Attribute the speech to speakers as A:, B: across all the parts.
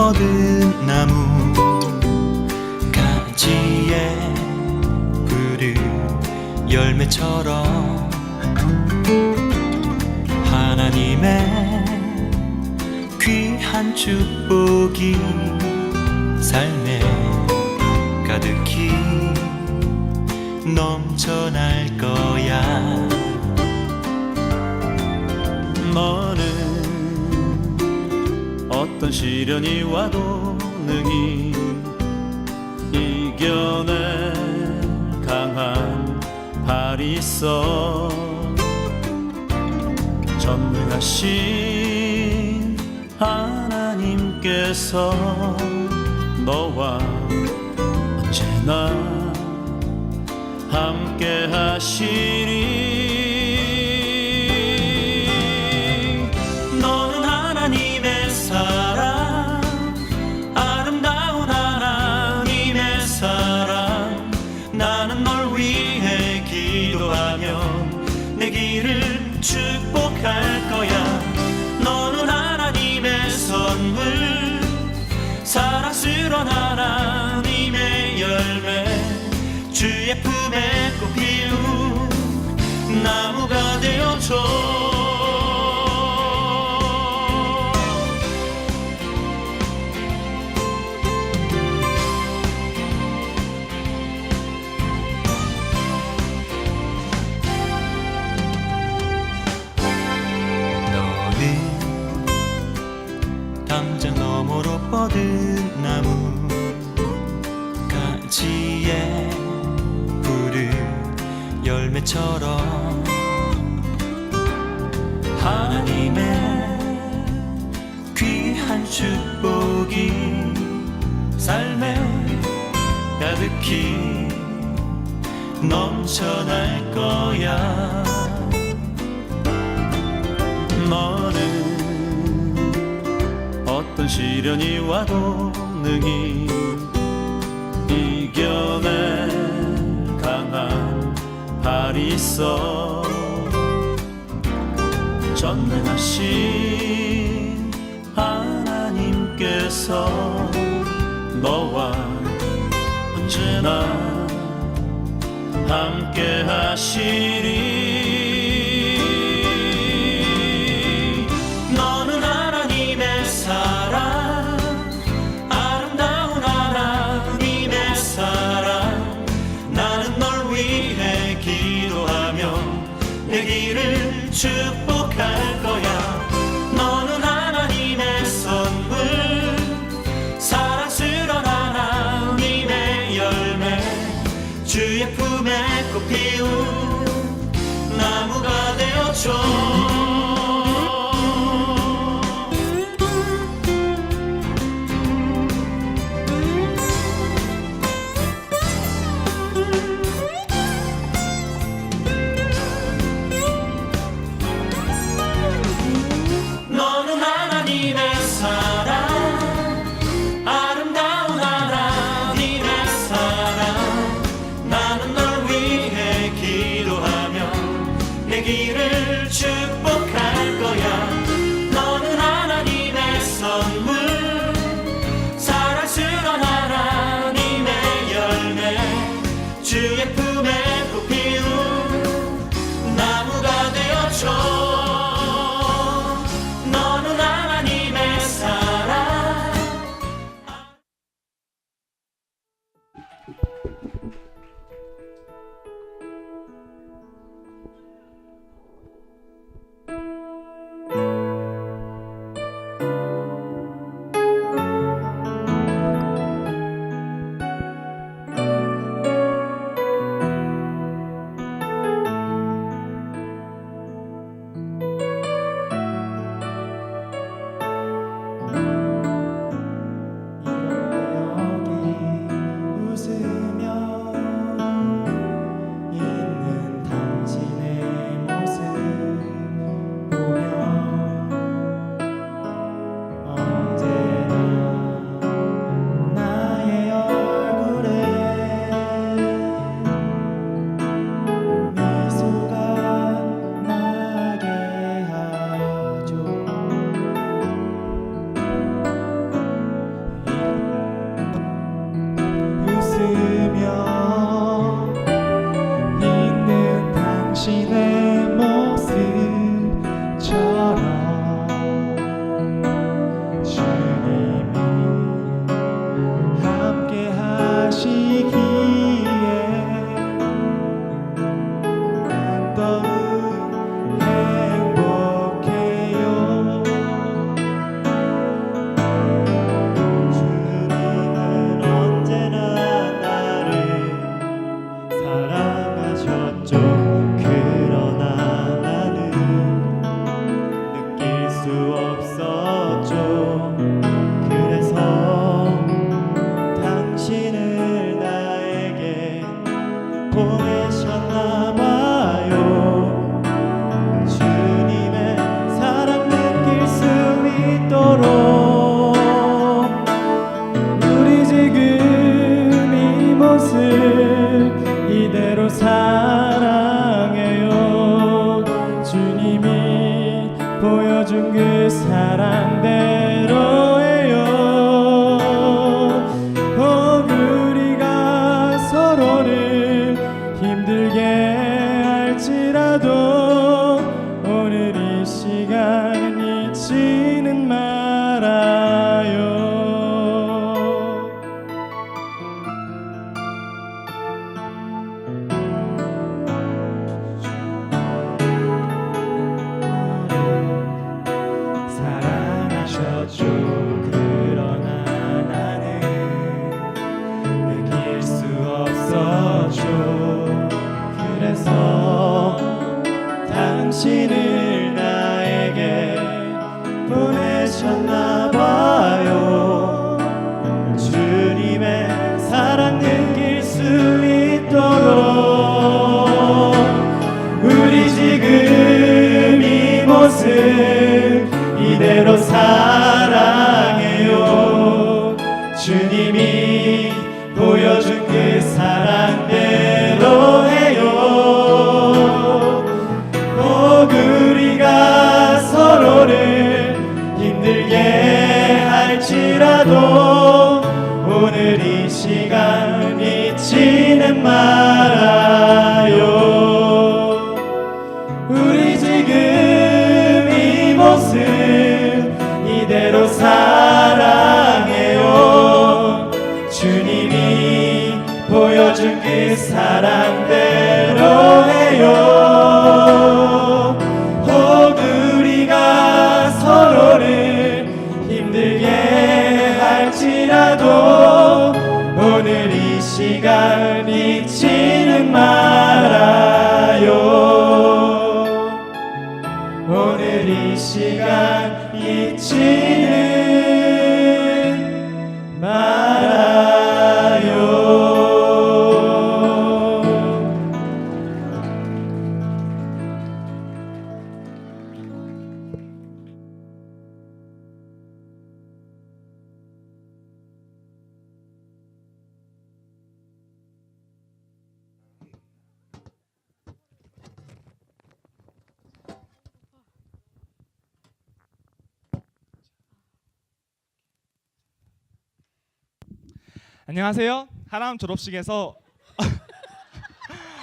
A: 뻗은 나무 가지에 푸른 열매처럼 하나님의 귀한 축복이 삶에 가득히 넘쳐날 거야. 너는 어떤 시련이 와도 능히 이겨낼 강한 발이 있어. 전능하신 하나님께서 너와 언제나 함께 하시리. 너는 하나님의 사랑, 아름다운 하나님의 사랑. 나는 널 위해 기도하면 내 길을 축복할 거야. 너는 하나님의 선물, 사랑스러운 하나님의 열매. 주의 품에 꽃 피운 나무가 되어줘. 담장 너머로 뻗은 나무 가지에 푸른 열매처럼 하나님의 귀한 축복이 삶에 가득히 넘쳐날 거야. 너는 어떤 시련이 와도 능히 이겨낼 강한 발이 있어. 전능하신 하나님께서 너와 언제나 함께 하시리. 내 길을 축복할 거야. 너는 하나님의 선물, 사랑스러운 하나님의 열매. 주의 품에 꽃 피운 나무가 되어줘. 내 길을
B: 웃으며 있는 당신의 모습처럼 주님이 함께 하시기에 더욱 행복해요. 주님은 언제나 나를 사랑하셨죠. 그러나 나는 느낄 수 없었죠. 그래서 당신을 나에게 보내셨나봐요. 주님의 사랑 느낄 수 있도록 우리 지금 이 모습 이대로 사랑해요. 주님이 보여준 그 사랑대로예요. 우리가 서로를 힘들게 할지라도 오늘 이 시간 잊지는 말아요. 사랑하셨죠. 그러나 나는 느낄 수 없었죠. 그래서 당신을 나에게 보내셨나봐요. 주님의 사랑 느낄 수 있도록 우리 지금 이 모습 이대로 사랑해요. 주님이 보여준 그 사랑대로 해요. 우리가 서로를 힘들게 할지라도 오늘 이 시간 잊지는 말아요. 우리 지금 이 모습 이대로 사랑해요. 주님이 보여준 그 사랑대로 해요. 우리가 서로를 힘들게 할지라도 오늘 이 시간 잊지는 말아요. 오늘 이 시간 잊지는 말아요.
C: 안녕하세요. 하남 졸업식에서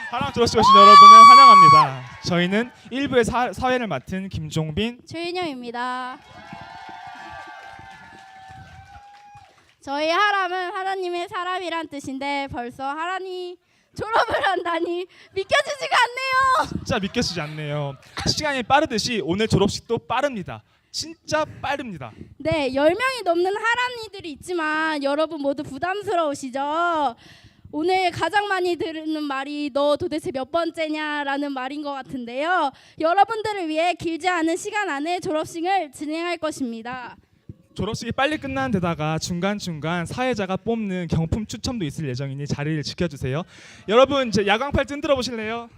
C: 하남 졸업식 오신 여러분을 환영합니다. 저희는 1부의 사회를 맡은 김종빈,
D: 최인영입니다. 저희 하람은 하나님의 사람이란 뜻인데 벌써 하람이 졸업을 한다니 믿겨지지가 않네요.
C: 진짜 믿겨지지 않네요. 시간이 빠르듯이 오늘 졸업식도 빠릅니다. 진짜 빠릅니다.
D: 네, 10명이 넘는 하람이들이 있지만 여러분 모두 부담스러우시죠? 오늘 가장 많이 들은 말이 너 도대체 몇 번째냐라는 말인 것 같은데요. 여러분들을 위해 길지 않은 시간 안에 졸업식을 진행할 것입니다.
C: 졸업식이 빨리 끝나는 데다가 중간중간 사회자가 뽑는 경품 추첨도 있을 예정이니 자리를 지켜주세요. 여러분 이제 야광팔 흔들어 보실래요?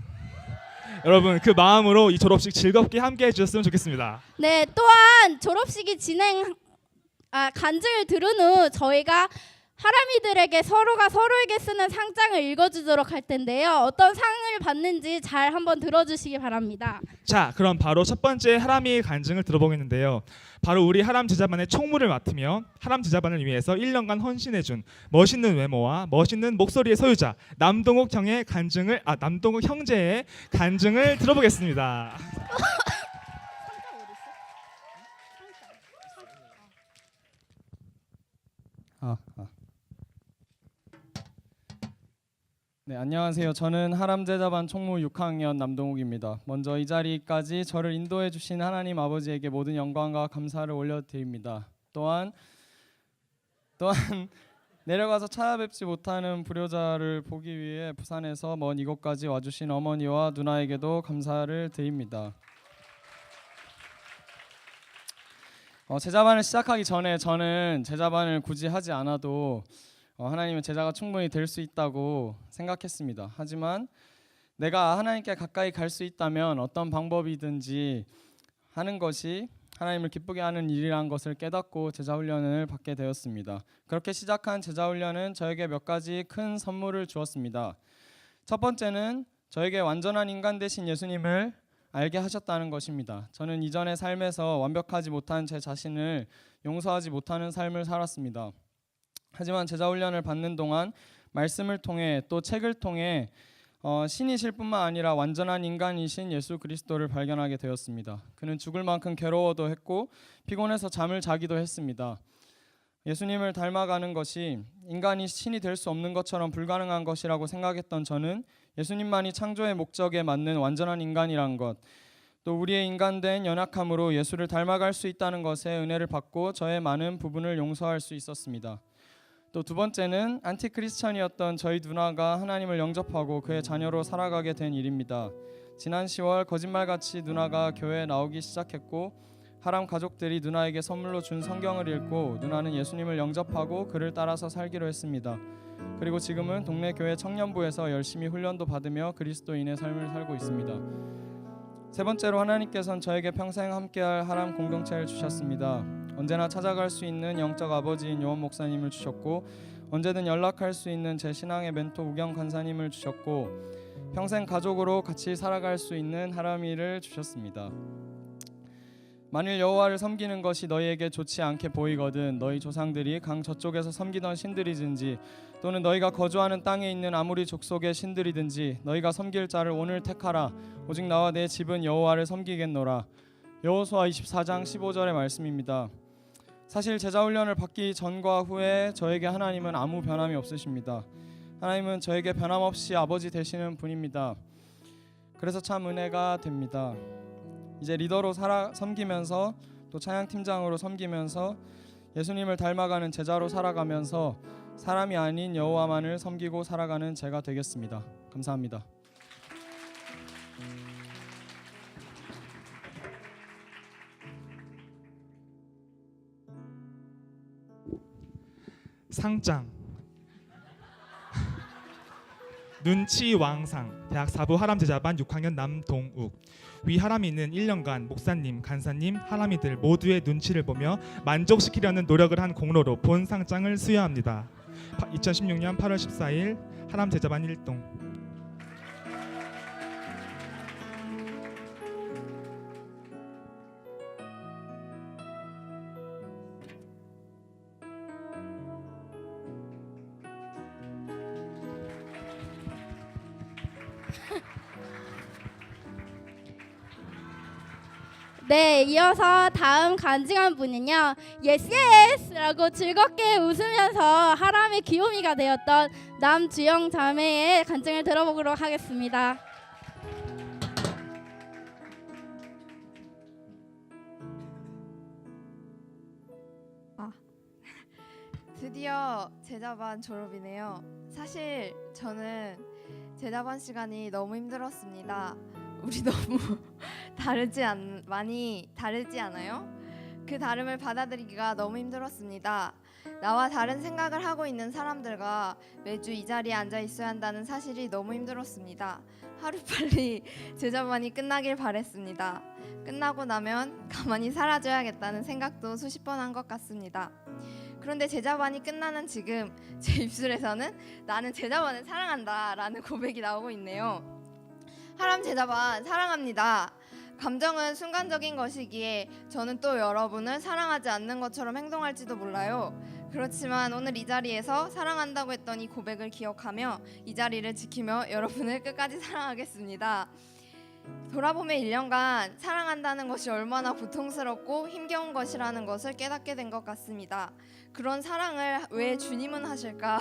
C: 여러분 그 마음으로 이 졸업식 즐겁게 함께 해주셨으면 좋겠습니다.
D: 네, 또한 졸업식이 간증을 들은 후 저희가 하람이들에게 서로가 서로에게 쓰는 상장을 읽어주도록 할 텐데요. 어떤 상을 받는지 잘 한번 들어주시기 바랍니다.
C: 자, 그럼 바로 첫 번째 하람이의 간증을 들어보겠는데요. 바로 우리 하람 제자반의 총무를 맡으며 하람 제자반을 위해서 1년간 헌신해준 멋있는 외모와 멋있는 목소리의 소유자 남동욱 형의 간증을 남동욱 형제의 간증을 들어보겠습니다.
B: 네, 안녕하세요. 저는 하람제자반 총무 6학년 남동욱입니다. 먼저 이 자리까지 저를 인도해 주신 하나님 아버지에게 모든 영광과 감사를 올려드립니다. 또한 내려가서 찾아뵙지 못하는 불효자를 보기 위해 부산에서 먼 이곳까지 와주신 어머니와 누나에게도 감사를 드립니다. 제자반을 시작하기 전에 저는 제자반을 굳이 하지 않아도 하나님은 제자가 충분히 될 수 있다고 생각했습니다. 하지만 내가 하나님께 가까이 갈 수 있다면 어떤 방법이든지 하는 것이 하나님을 기쁘게 하는 일이라는 것을 깨닫고 제자훈련을 받게 되었습니다. 그렇게 시작한 제자훈련은 저에게 몇 가지 큰 선물을 주었습니다. 첫 번째는 저에게 완전한 인간 되신 예수님을 알게 하셨다는 것입니다. 저는 이전의 삶에서 완벽하지 못한 제 자신을 용서하지 못하는 삶을 살았습니다. 하지만 제자훈련을 받는 동안 말씀을 통해 또 책을 통해 신이실 뿐만 아니라 완전한 인간이신 예수 그리스도를 발견하게 되었습니다. 그는 죽을 만큼 괴로워도 했고 피곤해서 잠을 자기도 했습니다. 예수님을 닮아가는 것이 인간이 신이 될 수 없는 것처럼 불가능한 것이라고 생각했던 저는 예수님만이 창조의 목적에 맞는 완전한 인간이란 것, 또 우리의 인간된 연약함으로 예수를 닮아갈 수 있다는 것에 은혜를 받고 저의 많은 부분을 용서할 수 있었습니다. 또 두 번째는 안티크리스천이었던 저희 누나가 하나님을 영접하고 그의 자녀로 살아가게 된 일입니다. 지난 10월 거짓말같이 누나가 교회에 나오기 시작했고 하람 가족들이 누나에게 선물로 준 성경을 읽고 누나는 예수님을 영접하고 그를 따라서 살기로 했습니다. 그리고 지금은 동네 교회 청년부에서 열심히 훈련도 받으며 그리스도인의 삶을 살고 있습니다. 세 번째로 하나님께서는 저에게 평생 함께할 하람 공동체를 주셨습니다. 언제나 찾아갈 수 있는 영적 아버지인 요원 목사님을 주셨고 언제든 연락할 수 있는 제 신앙의 멘토 우경 간사님을 주셨고 평생 가족으로 같이 살아갈 수 있는 하람이를 주셨습니다. 만일 여호와를 섬기는 것이 너희에게 좋지 않게 보이거든 너희 조상들이 강 저쪽에서 섬기던 신들이든지 또는 너희가 거주하는 땅에 있는 아무리 족속의 신들이든지 너희가 섬길 자를 오늘 택하라. 오직 나와 내 집은 여호와를 섬기겠노라. 여호수아 24장 15절의 말씀입니다. 사실 제자훈련을 받기 전과 후에 저에게 하나님은 아무 변함이 없으십니다. 하나님은 저에게 변함없이 아버지 되시는 분입니다. 그래서 참 은혜가 됩니다. 이제 리더로 섬기면서 또 찬양팀장으로 섬기면서 예수님을 닮아가는 제자로 살아가면서 사람이 아닌 여호와만을 섬기고 살아가는 제가 되겠습니다. 감사합니다.
C: 상장 눈치왕상 대학 4부 하람제자반 6학년 남동욱. 위 하람이는 1년간 목사님, 간사님, 하람이들 모두의 눈치를 보며 만족시키려는 노력을 한 공로로 본 상장을 수여합니다. 2016년 8월 14일 하람제자반 1동.
D: 네, 이어서 다음 간증한 분은요. 예스 예스라고 즐겁게 웃으면서 하람의 귀요미가 되었던 남주영 자매의 간증을 들어보도록 하겠습니다.
E: 드디어 제자반 졸업이네요. 사실 저는 제자반 시간이 너무 힘들었습니다. 우리 너무 많이 다르지 않아요? 그 다름을 받아들이기가 너무 힘들었습니다. 나와 다른 생각을 하고 있는 사람들과 매주 이 자리에 앉아 있어야 한다는 사실이 너무 힘들었습니다. 하루빨리 제자반이 끝나길 바랬습니다. 끝나고 나면 가만히 사라져야겠다는 생각도 수십 번 한 것 같습니다. 그런데 제자반이 끝나는 지금 제 입술에서는 나는 제자반을 사랑한다 라는 고백이 나오고 있네요. 하람 제자반 사랑합니다. 감정은 순간적인 것이기에 저는 또 여러분을 사랑하지 않는 것처럼 행동할지도 몰라요. 그렇지만 오늘 이 자리에서 사랑한다고 했던 이 고백을 기억하며 이 자리를 지키며 여러분을 끝까지 사랑하겠습니다. 돌아보면 1년간 사랑한다는 것이 얼마나 고통스럽고 힘겨운 것이라는 것을 깨닫게 된 것 같습니다. 그런 사랑을 왜 주님은 하실까?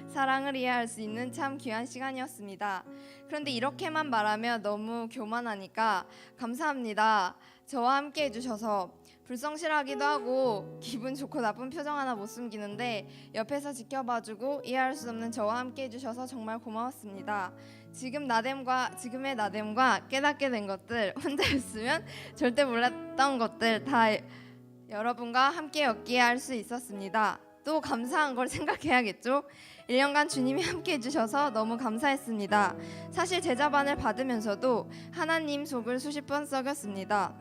E: 사랑을 이해할 수 있는 참 귀한 시간이었습니다. 그런데 이렇게만 말하면 너무 교만하니까 감사합니다. 저와 함께 해주셔서 불성실하기도 하고 기분 좋고 나쁜 표정 하나 못 숨기는데 옆에서 지켜봐주고 이해할 수 없는 저와 함께 해주셔서 정말 고마웠습니다. 지금의 나됨과 깨닫게 된 것들, 혼자였으면 절대 몰랐던 것들 다 여러분과 함께였기에 할 수 있었습니다. 또 감사한 걸 생각해야겠죠? 1년간 주님이 함께 해주셔서 너무 감사했습니다. 사실 제자반을 받으면서도 하나님 속을 수십 번 썩였습니다.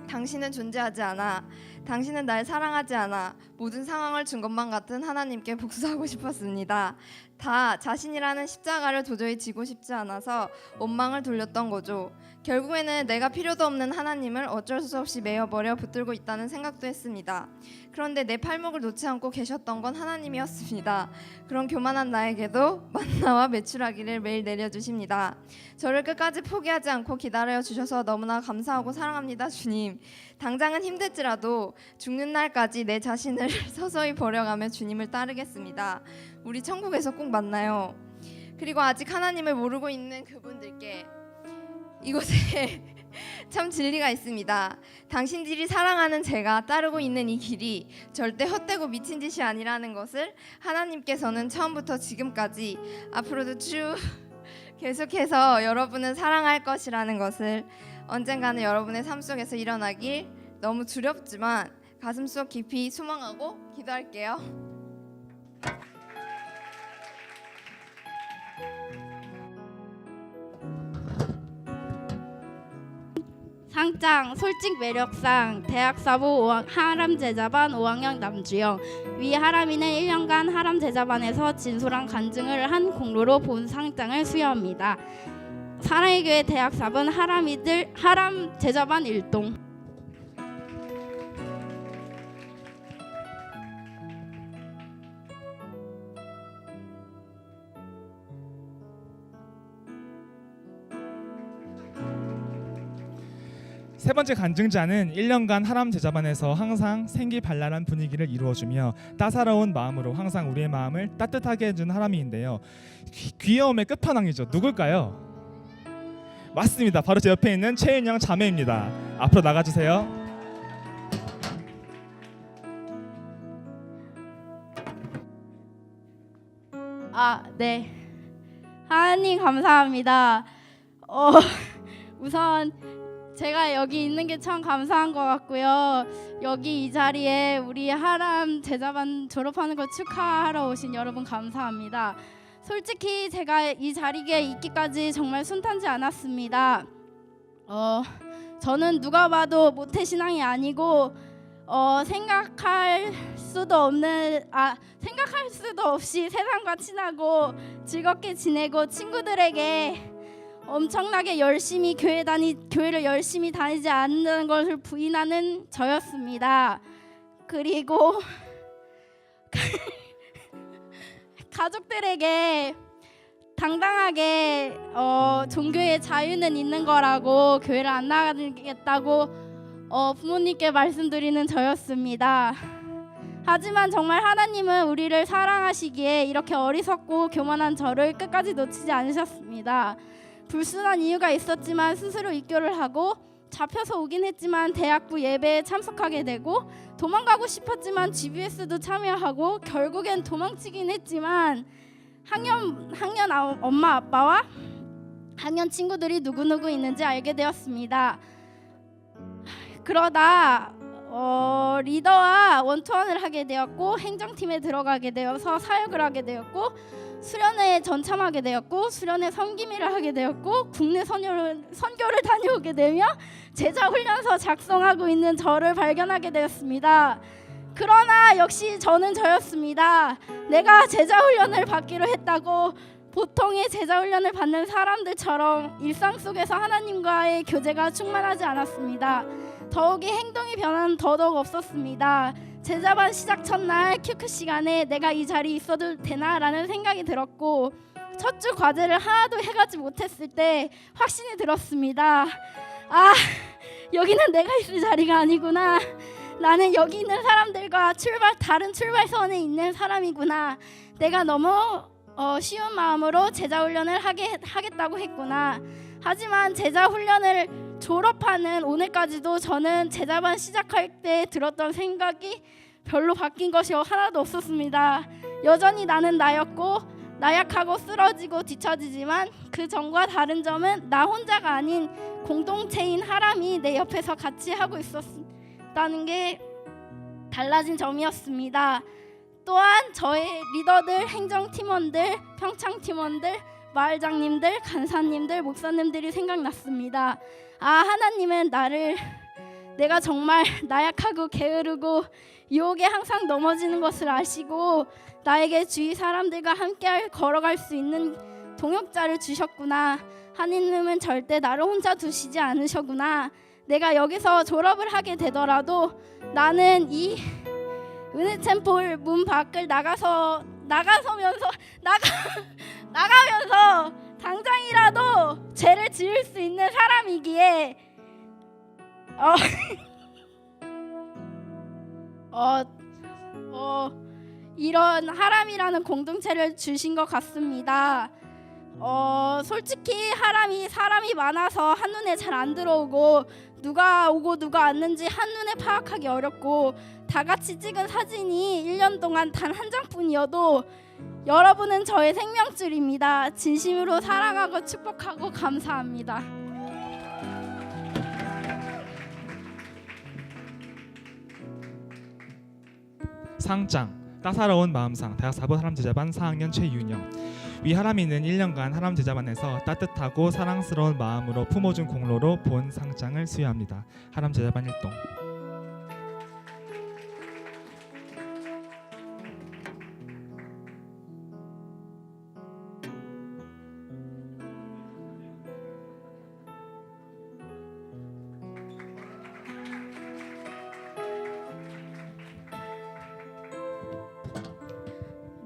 E: 당신은 존재하지 않아. 당신은 날 사랑하지 않아. 모든 상황을 준 것만 같은 하나님께 복수하고 싶었습니다. 다 자신이라는 십자가를 도저히 지고 싶지 않아서 원망을 돌렸던 거죠. 결국에는 내가 필요도 없는 하나님을 어쩔 수 없이 메어버려 붙들고 있다는 생각도 했습니다. 그런데 내 팔목을 놓지 않고 계셨던 건 하나님이었습니다. 그런 교만한 나에게도 만나와 메추라기를 매일 내려주십니다. 저를 끝까지 포기하지 않고 기다려 주셔서 너무나 감사하고 사랑합니다, 주님. 당장은 힘들지라도 죽는 날까지 내 자신을 서서히 버려가며 주님을 따르겠습니다. 우리 천국에서 꼭 만나요. 그리고 아직 하나님을 모르고 있는 그분들께 이곳에 참 진리가 있습니다. 당신들이 사랑하는 제가 따르고 있는 이 길이 절대 헛되고 미친 짓이 아니라는 것을 하나님께서는 처음부터 지금까지 앞으로도 쭉 계속해서 여러분을 사랑할 것이라는 것을 언젠가는 여러분의 삶 속에서 일어나길 너무 두렵지만 가슴속 깊이 소망하고 기도할게요.
D: 상장 솔직 매력상 대학사부 하람 제자반 5학년 남주영. 위 하람이는 1년간 하람 제자반에서 진솔한 간증을 한 공로로 본 상장을 수여합니다. 사랑의 교회 대학사분 하람 제자반 1동.
C: 세 번째 간증자는 1년간 하람 제자반에서 항상 생기발랄한 분위기를 이루어주며 따사로운 마음으로 항상 우리의 마음을 따뜻하게 해준 하람이인데요. 귀여움의 끝판왕이죠. 누굴까요? 맞습니다. 바로 제 옆에 있는 최은영 자매입니다. 앞으로 나가주세요.
D: 네. 하나님 감사합니다. 우선 제가 여기 있는 게 참 감사한 것 같고요. 여기 이 자리에 우리 하람 제자반 졸업하는 거 축하하러 오신 여러분 감사합니다. 솔직히 제가 이 자리에 있기까지 정말 순탄치 않았습니다. 저는 누가 봐도 모태신앙이 아니고 생각할 수도 없이 세상과 친하고 즐겁게 지내고 친구들에게 엄청나게 열심히 교회를 열심히 다니지 않는 것을 부인하는 저였습니다. 그리고 가족들에게 당당하게 종교의 자유는 있는 거라고 교회를 안 나가겠다고 부모님께 말씀드리는 저였습니다. 하지만 정말 하나님은 우리를 사랑하시기에 이렇게 어리석고 교만한 저를 끝까지 놓치지 않으셨습니다. 불순한 이유가 있었지만 스스로 입교를 하고 잡혀서 오긴 했지만 대학부 예배에 참석하게 되고 도망가고 싶었지만 GBS도 참여하고 결국엔 도망치긴 했지만 학년 엄마 아빠와 학년 친구들이 누구누구 있는지 알게 되었습니다. 그러다 리더와 원투원을 하게 되었고 행정팀에 들어가게 되어서 사역을 하게 되었고 수련회에 전참하게 되었고 수련회 섬김일을 하게 되었고 국내 선교를 다녀오게 되며 제자훈련서 작성하고 있는 저를 발견하게 되었습니다. 그러나 역시 저는 저였습니다. 내가 제자 훈련을 받기로 했다고 보통의 제자 훈련을 받는 사람들처럼 일상 속에서 하나님과의 교제가 충만하지 않았습니다. 더욱이 행동의 변화는 더더욱 없었습니다. 제자반 시작 첫날 큐크 시간에 내가 이 자리에 있어도 되나라는 생각이 들었고, 첫 주 과제를 하나도 해가지 못했을 때 확신이 들었습니다. 아, 여기는 내가 있을 자리가 아니구나. 나는 여기 있는 사람들과 다른 출발선에 있는 사람이구나. 내가 너무 쉬운 마음으로 제자 훈련을 하겠다고 했구나. 하지만 제자 훈련을 졸업하는 오늘까지도 저는 제자반 시작할 때 들었던 생각이 별로 바뀐 것이 하나도 없었습니다. 여전히 나는 나였고 나약하고 쓰러지고 뒤처지지만 그 전과 다른 점은 나 혼자가 아닌 공동체인 하람이 내 옆에서 같이 하고 있었다는 게 달라진 점이었습니다. 또한 저의 리더들, 행정팀원들, 평창팀원들, 마을장님들, 간사님들, 목사님들이 생각났습니다. 아, 하나님은 내가 정말 나약하고 게으르고 유혹에 항상 넘어지는 것을 아시고 나에게 주위 사람들과 함께 걸어갈 수 있는 동역자를 주셨구나. 하나님은 절대 나를 혼자 두시지 않으셨구나. 내가 여기서 졸업을 하게 되더라도 나는 이 은혜템플 문 밖을 나가면서 당장이라도 죄를 지을 수 있는 사람이기에 이런 하람이라는 공동체를 주신 것 같습니다. 솔직히 사람이 많아서 한눈에 잘 안 들어오고 누가 오고 누가 왔는지 한눈에 파악하기 어렵고 다 같이 찍은 사진이 1년 동안 단 한 장뿐이어도 여러분은 저의 생명줄입니다. 진심으로 사랑하고 축복하고 감사합니다.
C: 상장 따사로운 마음상 대학 4부 하람제자반 4학년 최윤영. 위 하람이는 1년간 하람제자반에서 따뜻하고 사랑스러운 마음으로 품어준 공로로 본 상장을 수여합니다. 하람제자반 1동.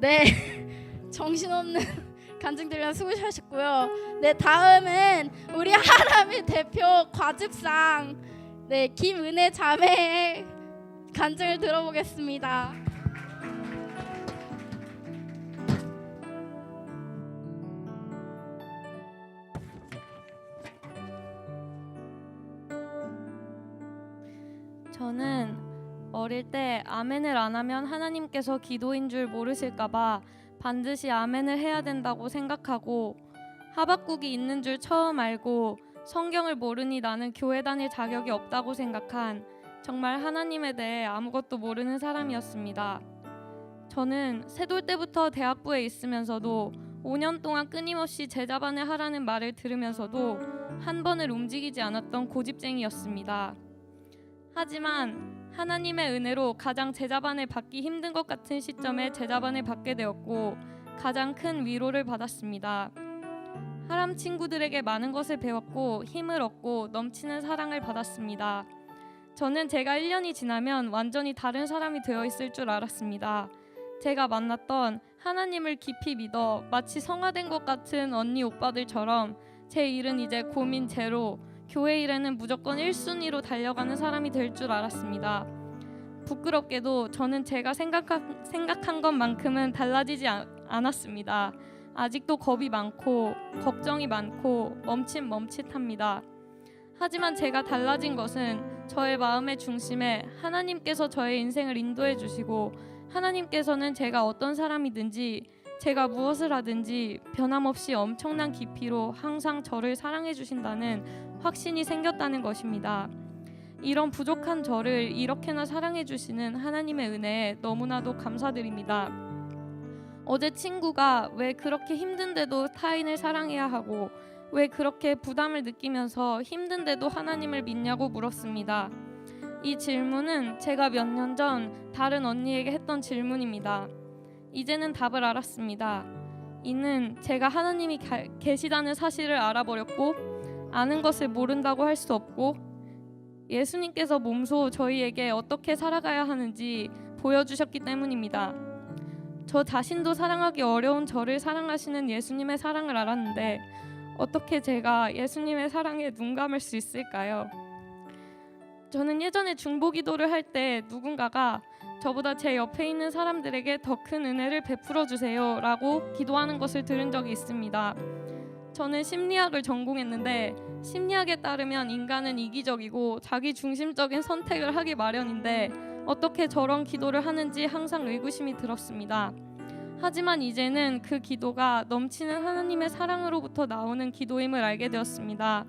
D: 네, 정신없는 간증들이랑 수고하셨고요. 네, 다음은 우리 하람의 대표 과즙상 김은혜 자매의 간증을 들어보겠습니다.
F: 저는 어릴 때 아멘을 안 하면 하나님께서 기도인 줄 모르실까봐 반드시 아멘을 해야 된다고 생각하고 하박국이 있는 줄 처음 알고 성경을 모르니 나는 교회 다닐 자격이 없다고 생각한 정말 하나님에 대해 아무것도 모르는 사람이었습니다. 저는 새돌 때부터 대학부에 있으면서도 5년 동안 끊임없이 제자반을 하라는 말을 들으면서도 한 번을 움직이지 않았던 고집쟁이였습니다. 하지만 하나님의 은혜로 가장 제자반을 받기 힘든 것 같은 시점에 제자반을 받게 되었고 가장 큰 위로를 받았습니다. 하람 친구들에게 많은 것을 배웠고 힘을 얻고 넘치는 사랑을 받았습니다. 저는 제가 1년이 지나면 완전히 다른 사람이 되어 있을 줄 알았습니다. 제가 만났던 하나님을 깊이 믿어 마치 성화된 것 같은 언니 오빠들처럼 제 일은 이제 고민 제로, 교회 일에는 무조건 1순위로 달려가는 사람이 될 줄 알았습니다. 부끄럽게도 저는 제가 생각한 것만큼은 달라지지 않았습니다. 아직도 겁이 많고 걱정이 많고 멈칫합니다. 하지만 제가 달라진 것은 저의 마음의 중심에 하나님께서 저의 인생을 인도해 주시고 하나님께서는 제가 어떤 사람이든지 제가 무엇을 하든지 변함없이 엄청난 깊이로 항상 저를 사랑해 주신다는 확신이 생겼다는 것입니다. 이런 부족한 저를 이렇게나 사랑해 주시는 하나님의 은혜에 너무나도 감사드립니다. 어제 친구가 왜 그렇게 힘든데도 타인을 사랑해야 하고 왜 그렇게 부담을 느끼면서 힘든데도 하나님을 믿냐고 물었습니다. 이 질문은 제가 몇 년 전 다른 언니에게 했던 질문입니다. 이제는 답을 알았습니다. 이는 제가 하나님이 계시다는 사실을 알아버렸고 아는 것을 모른다고 할 수 없고 예수님께서 몸소 저희에게 어떻게 살아가야 하는지 보여주셨기 때문입니다. 저 자신도 사랑하기 어려운 저를 사랑하시는 예수님의 사랑을 알았는데 어떻게 제가 예수님의 사랑에 눈 감을 수 있을까요? 저는 예전에 중보기도를 할 때 누군가가 저보다 제 옆에 있는 사람들에게 더 큰 은혜를 베풀어 주세요 라고 기도하는 것을 들은 적이 있습니다. 저는 심리학을 전공했는데 심리학에 따르면 인간은 이기적이고 자기 중심적인 선택을 하기 마련인데 어떻게 저런 기도를 하는지 항상 의구심이 들었습니다. 하지만 이제는 그 기도가 넘치는 하나님의 사랑으로부터 나오는 기도임을 알게 되었습니다.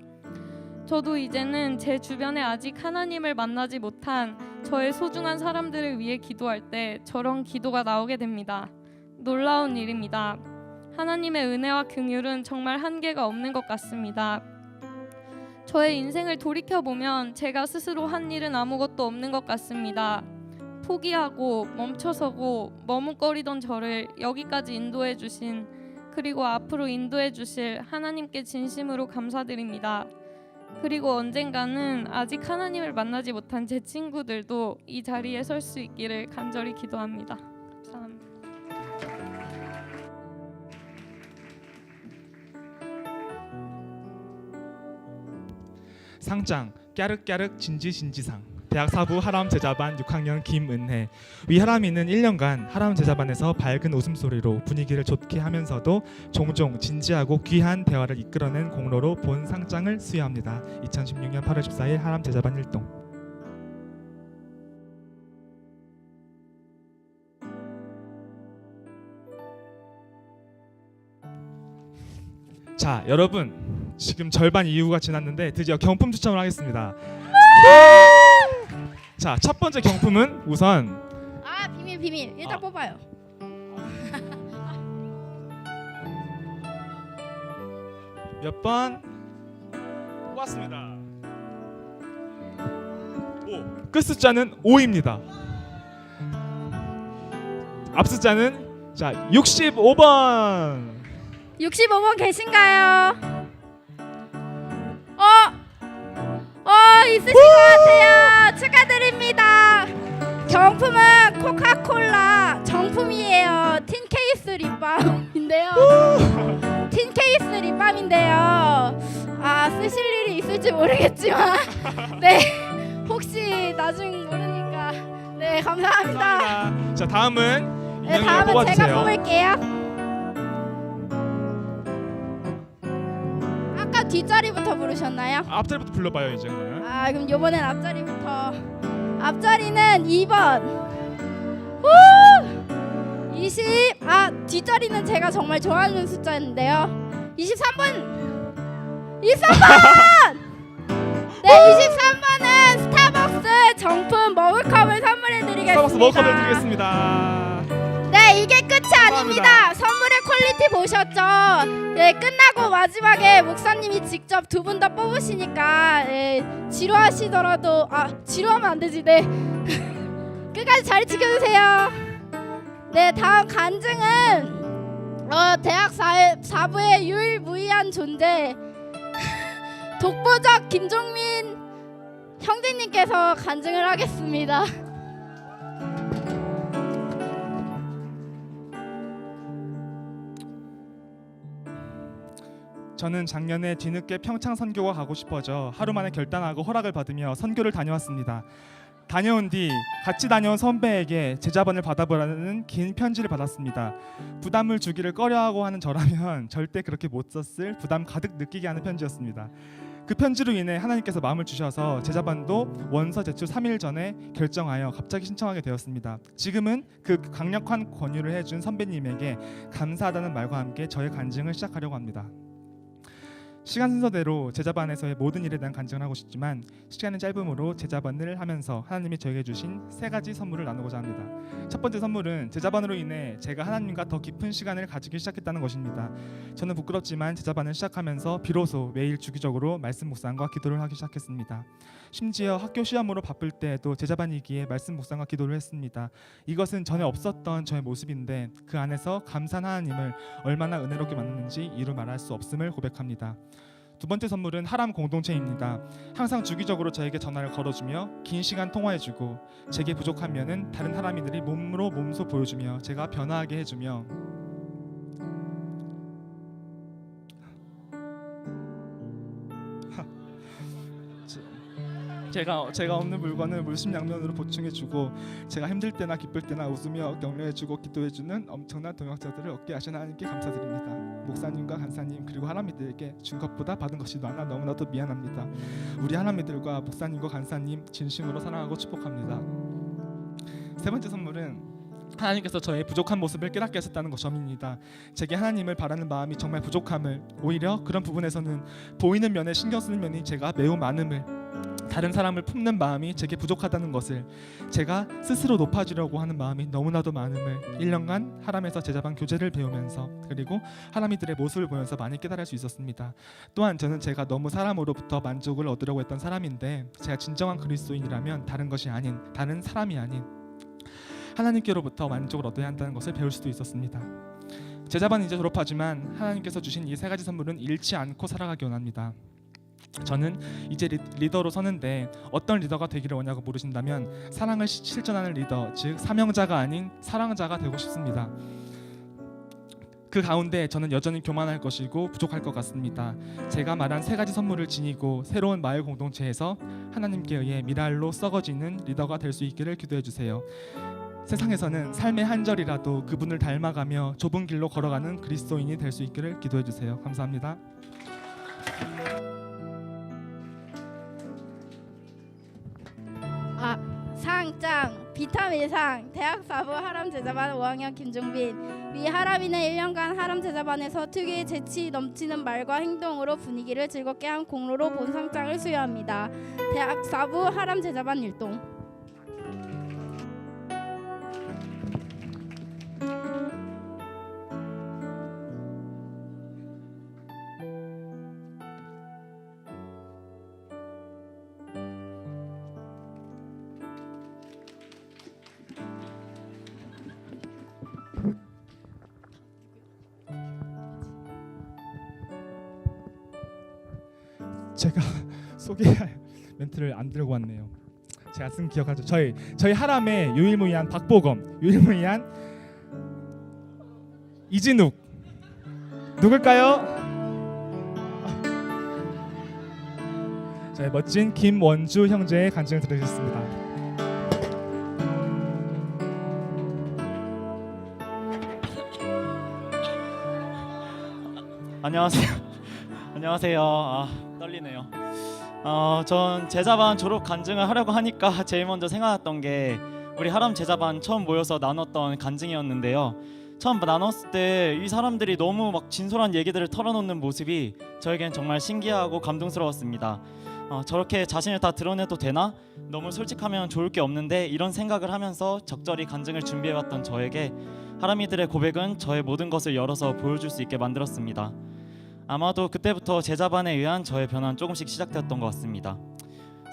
F: 저도 이제는 제 주변에 아직 하나님을 만나지 못한 저의 소중한 사람들을 위해 기도할 때 저런 기도가 나오게 됩니다. 놀라운 일입니다. 하나님의 은혜와 긍휼은 정말 한계가 없는 것 같습니다. 저의 인생을 돌이켜보면 제가 스스로 한 일은 아무것도 없는 것 같습니다. 포기하고 멈춰서고 머뭇거리던 저를 여기까지 인도해 주신 그리고 앞으로 인도해 주실 하나님께 진심으로 감사드립니다. 그리고 언젠가는 아직 하나님을 만나지 못한 제 친구들도 이 자리에 설 수 있기를 간절히 기도합니다. 감사합니다.
C: 상장 깨르깨르 진지신지상 대학 사부 하람 제자반 6학년 김은혜. 위 하람이는 1년간 하람 제자반에서 밝은 웃음소리로 분위기를 좋게 하면서도 종종 진지하고 귀한 대화를 이끌어낸 공로로 본 상장을 수여합니다. 2016년 8월 14일 하람 제자반 1동. 자, 여러분 지금 절반 이후가 지났는데 드디어 경품 추첨을 하겠습니다. 자, 첫 번째 경품은 우선
D: 비밀 일단 뽑아요.
C: 몇 번 뽑았습니다. 5. 끝 숫자는 5입니다. 앞 숫자는 자 65번.
D: 65번 계신가요? 있으신 것 같아요. 축하드립니다. 경품은 코카콜라 정품이에요. 틴 케이스 립밤인데요. 틴 케이스 립밤인데요. 쓰실 일이 있을지 모르겠지만 네, 혹시 나중에 모르니까 네, 감사합니다.
C: 감사합니다. 자, 다음은
D: 네,
C: 인형을
D: 다음은
C: 뽑아주세요.
D: 제가 뽑을게요. 아까 뒷자리부터 부르셨나요?
C: 앞자리부터 불러봐요 이제 그러면.
D: 그럼 이번엔 앞자리부터. 앞자리는 2번. 20. 뒷자리는 제가 정말 좋아하는 숫자인데요. 23번. 23번. 네, 23번은 스타벅스 정품 머그컵을 선물해드리겠습니다.
C: 스타벅스 머그컵을 드리겠습니다.
D: 네, 이게 끝이 아닙니다. 선물의 퀄리티 보셨죠? 네, 끝나고 마지막에 목사님이 직접 두 분 다 뽑으시니까 지루하시더라도 지루하면 안 되지. 네. 끝까지 잘 지켜주세요. 네, 다음 간증은 대학 4부의 유일무이한 존재 독보적 김종민 형제님께서 간증을 하겠습니다.
C: 저는 작년에 뒤늦게 평창 선교가 가고 싶어져 하루 만에 결단하고 허락을 받으며 선교를 다녀왔습니다. 다녀온 뒤 같이 다녀온 선배에게 제자반을 받아보라는 긴 편지를 받았습니다. 부담을 주기를 꺼려하고 하는 저라면 절대 그렇게 못 썼을 부담 가득 느끼게 하는 편지였습니다. 그 편지로 인해 하나님께서 마음을 주셔서 제자반도 원서 제출 3일 전에 결정하여 갑자기 신청하게 되었습니다. 지금은 그 강력한 권유를 해준 선배님에게 감사하다는 말과 함께 저의 간증을 시작하려고 합니다. 시간 순서대로 제자반에서의 모든 일에 대한 간증을 하고 싶지만 시간이 짧으므로 제자반을 하면서 하나님이 저에게 주신 3가지 선물을 나누고자 합니다. 첫 번째 선물은 제자반으로 인해 제가 하나님과 더 깊은 시간을 가지기 시작했다는 것입니다. 저는 부끄럽지만 제자반을 시작하면서 비로소 매일 주기적으로 말씀 묵상과 기도를 하기 시작했습니다. 심지어 학교 시험으로 바쁠 때에도 제자반이기에 말씀 묵상과 기도를 했습니다. 이것은 전에 없었던 저의 모습인데 그 안에서 감사한 하나님을 얼마나 은혜롭게 만났는지 이루 말할 수 없음을 고백합니다. 두 번째 선물은 하람 공동체입니다. 항상 주기적으로 저에게 전화를 걸어주며 긴 시간 통화해주고 제게 부족하면은 다른 하람이들이 몸으로 몸소 보여주며 제가 변화하게 해주며 제가 없는 물건을 물심양면으로 보충해주고 제가 힘들 때나 기쁠 때나 웃으며 격려해주고 기도해주는 엄청난 동역자들을 얻게 하신 하나님께 감사드립니다. 목사님과 간사님 그리고 하나님들에게 준 것보다 받은 것이 많아 너무나도 미안합니다. 우리 하나님들과 목사님과 간사님 진심으로 사랑하고 축복합니다. 세 번째 선물은 하나님께서 저의 부족한 모습을 깨닫게 하셨다는 점입니다. 제게 하나님을 바라는 마음이 정말 부족함을, 오히려 그런 부분에서는 보이는 면에 신경 쓰는 면이 제가 매우 많음을, 다른 사람을 품는 마음이 제게 부족하다는 것을, 제가 스스로 높아지려고 하는 마음이 너무나도 많음을 1년간 하람에서 제자반 교제를 배우면서 그리고 하람이들의 모습을 보면서 많이 깨달을 수 있었습니다. 또한 저는 제가 너무 사람으로부터 만족을 얻으려고 했던 사람인데 제가 진정한 그리스도인이라면 다른 것이 아닌, 다른 사람이 아닌 하나님께로부터 만족을 얻어야 한다는 것을 배울 수도 있었습니다. 제자반은 이제 졸업하지만 하나님께서 주신 이 3가지 선물은 잃지 않고 살아가기 원합니다. 저는 이제 리더로 서는데 어떤 리더가 되기를 원하고 물으신다면 사랑을 실천하는 리더, 즉 사명자가 아닌 사랑자가 되고 싶습니다. 그 가운데 저는 여전히 교만할 것이고 부족할 것 같습니다. 제가 말한 3가지 선물을 지니고 새로운 마을 공동체에서 하나님께 의해 미랄로 썩어지는 리더가 될 수 있기를 기도해 주세요. 세상에서는 삶의 한 절이라도 그분을 닮아가며 좁은 길로 걸어가는 그리스도인이 될 수 있기를 기도해 주세요. 감사합니다.
D: 상장 비타민상 대학 4부 하람 제자반 5학년 김종빈. 위 하람이는 1년간 하람 제자반에서 특유의 재치 넘치는 말과 행동으로 분위기를 즐겁게 한 공로로 본상장을 수여합니다. 대학 4부 하람 제자반 율동.
C: 제가 소개할 멘트를 안 들고 왔네요. 제가 쓴 기억하죠. 저희 하람의 유일무이한 박보검, 유일무이한 이진욱 누굴까요? 저희 멋진 김원주 형제의 간증을 들으셨습니다.
G: 안녕하세요. 떨리네요. 전 제자반 졸업 간증을 하려고 하니까 제일 먼저 생각났던 게 우리 하람 제자반 처음 모여서 나눴던 간증이었는데요. 처음 나눴을 때 이 사람들이 너무 막 진솔한 얘기들을 털어놓는 모습이 저에겐 정말 신기하고 감동스러웠습니다. 저렇게 자신을 다 드러내도 되나? 너무 솔직하면 좋을 게 없는데 이런 생각을 하면서 적절히 간증을 준비해왔던 저에게 하람이들의 고백은 저의 모든 것을 열어서 보여줄 수 있게 만들었습니다. 아마도 그때부터 제자반에 의한 저의 변화는 조금씩 시작되었던 것 같습니다.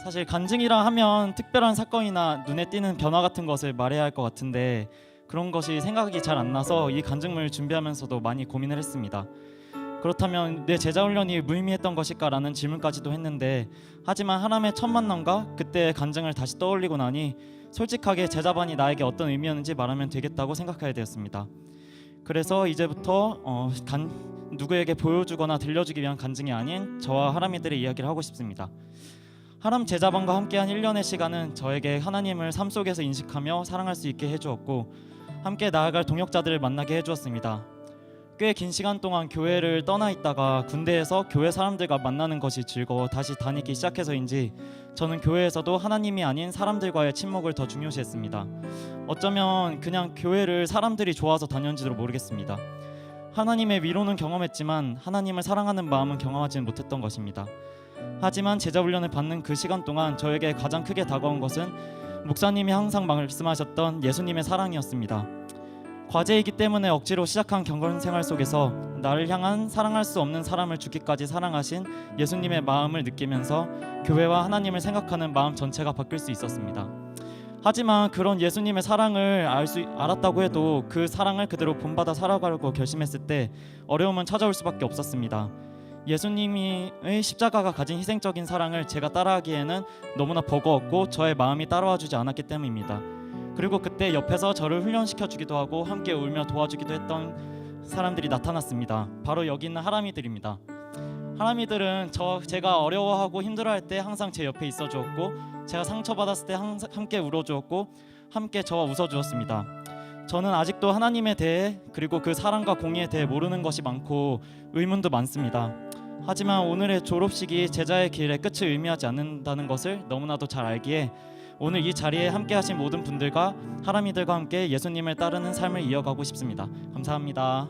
G: 사실 간증이라 하면 특별한 사건이나 눈에 띄는 변화 같은 것을 말해야 할 것 같은데 그런 것이 생각이 잘 안 나서 이 간증문을 준비하면서도 많이 고민을 했습니다. 그렇다면 내 제자훈련이 무의미했던 것일까라는 질문까지도 했는데 하지만 하람의 첫 만남과 그때의 간증을 다시 떠올리고 나니 솔직하게 제자반이 나에게 어떤 의미였는지 말하면 되겠다고 생각하게 되었습니다. 그래서 이제부터 누구에게 보여주거나 들려주기 위한 간증이 아닌 저와 하람이들의 이야기를 하고 싶습니다. 하람 제자반과 함께한 1년의 시간은 저에게 하나님을 삶 속에서 인식하며 사랑할 수 있게 해주었고 함께 나아갈 동역자들을 만나게 해주었습니다. 꽤 긴 시간 동안 교회를 떠나 있다가 군대에서 교회 사람들과 만나는 것이 즐거워 다시 다니기 시작해서인지 저는 교회에서도 하나님이 아닌 사람들과의 친목을 더 중요시했습니다. 어쩌면 그냥 교회를 사람들이 좋아서 다녔는지도 모르겠습니다. 하나님의 위로는 경험했지만 하나님을 사랑하는 마음은 경험하지는 못했던 것입니다. 하지만 제자 훈련을 받는 그 시간 동안 저에게 가장 크게 다가온 것은 목사님이 항상 말씀하셨던 예수님의 사랑이었습니다. 과제이기 때문에 억지로 시작한 경건 생활 속에서 나를 향한 사랑할 수 없는 사람을 죽기까지 사랑하신 예수님의 마음을 느끼면서 교회와 하나님을 생각하는 마음 전체가 바뀔 수 있었습니다. 하지만 그런 예수님의 사랑을 알았다고 해도 그 사랑을 그대로 본받아 살아가려고 결심했을 때 어려움은 찾아올 수밖에 없었습니다. 예수님의 십자가가 가진 희생적인 사랑을 제가 따라하기에는 너무나 버거웠고 저의 마음이 따라와주지 않았기 때문입니다. 그리고 그때 옆에서 저를 훈련시켜주기도 하고 함께 울며 도와주기도 했던 사람들이 나타났습니다. 바로 여기 있는 하람이들입니다. 하람이들은 제가 어려워하고 힘들어할 때 항상 제 옆에 있어주었고, 제가 상처받았을 때 항상 함께 울어주었고, 함께 저와 웃어주었습니다. 저는 아직도 하나님에 대해, 그리고 그 사랑과 공의에 대해 모르는 것이 많고 의문도 많습니다. 하지만 오늘의 졸업식이 제자의 길의 끝을 의미하지 않는다는 것을 너무나도 잘 알기에 오늘 이 자리에 함께 하신 모든 분들과 하람이들과 함께 예수님을 따르는 삶을 이어가고 싶습니다. 감사합니다.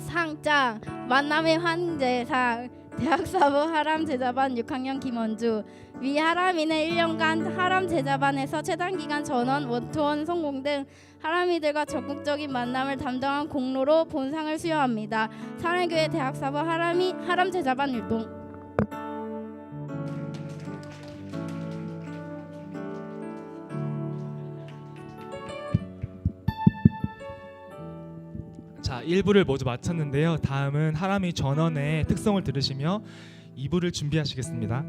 D: 상장 만남의 환제상 대학사부 하람 제자반 6학년 김원주. 위 하람이는 1년간 하람 제자반에서 최단기간 전원, 원투원 성공 등 하람이들과 적극적인 만남을 담당한 공로로 본상을 수여합니다. 사랑교회 대학사부 하람 제자반 율동.
C: 자, 1부를 모두 마쳤는데요. 다음은 하람이 전원의 특성을 들으시며 2부를 준비하시겠습니다.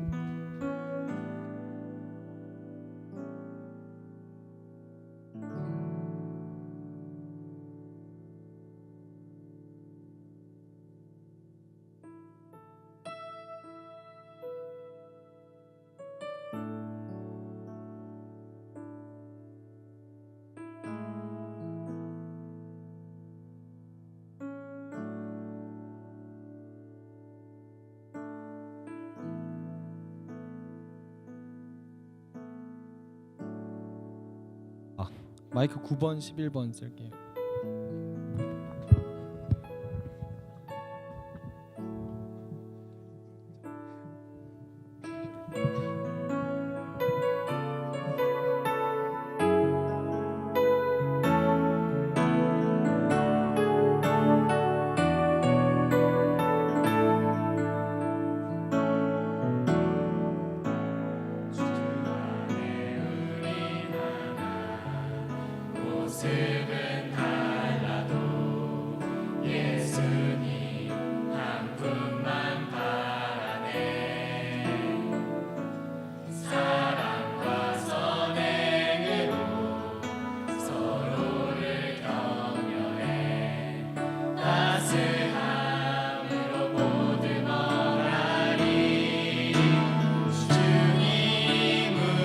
B: 마이크 9번, 11번 쓸게요.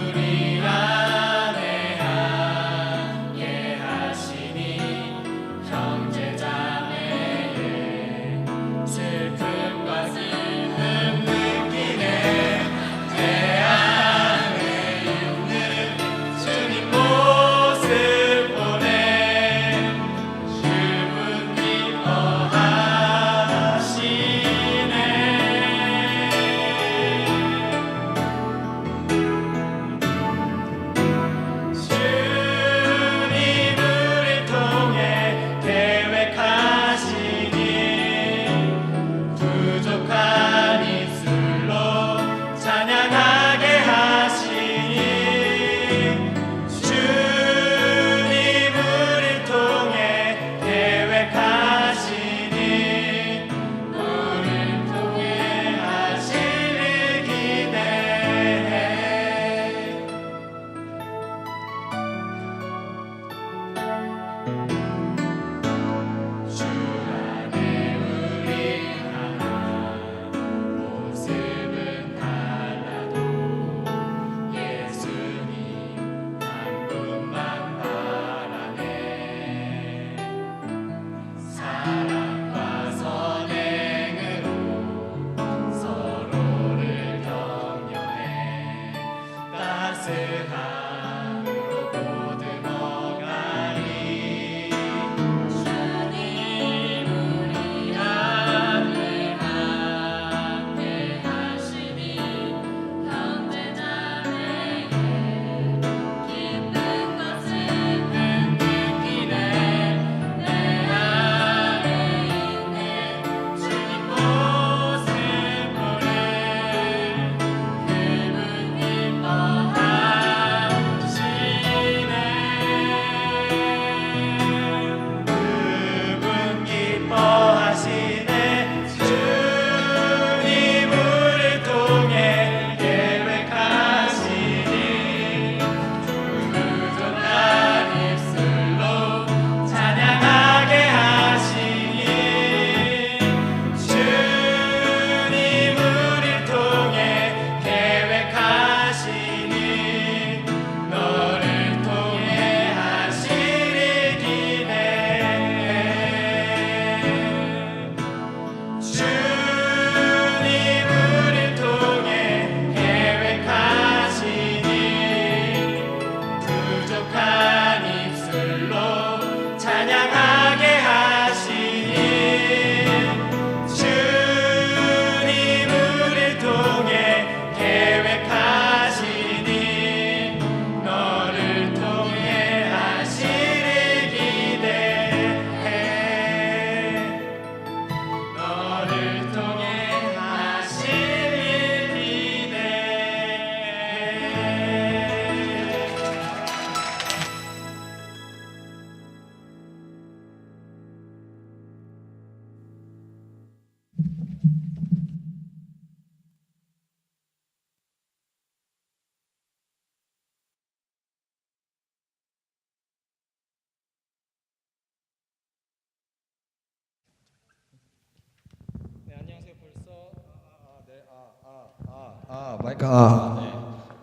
A: 우리 안에 함께 하시니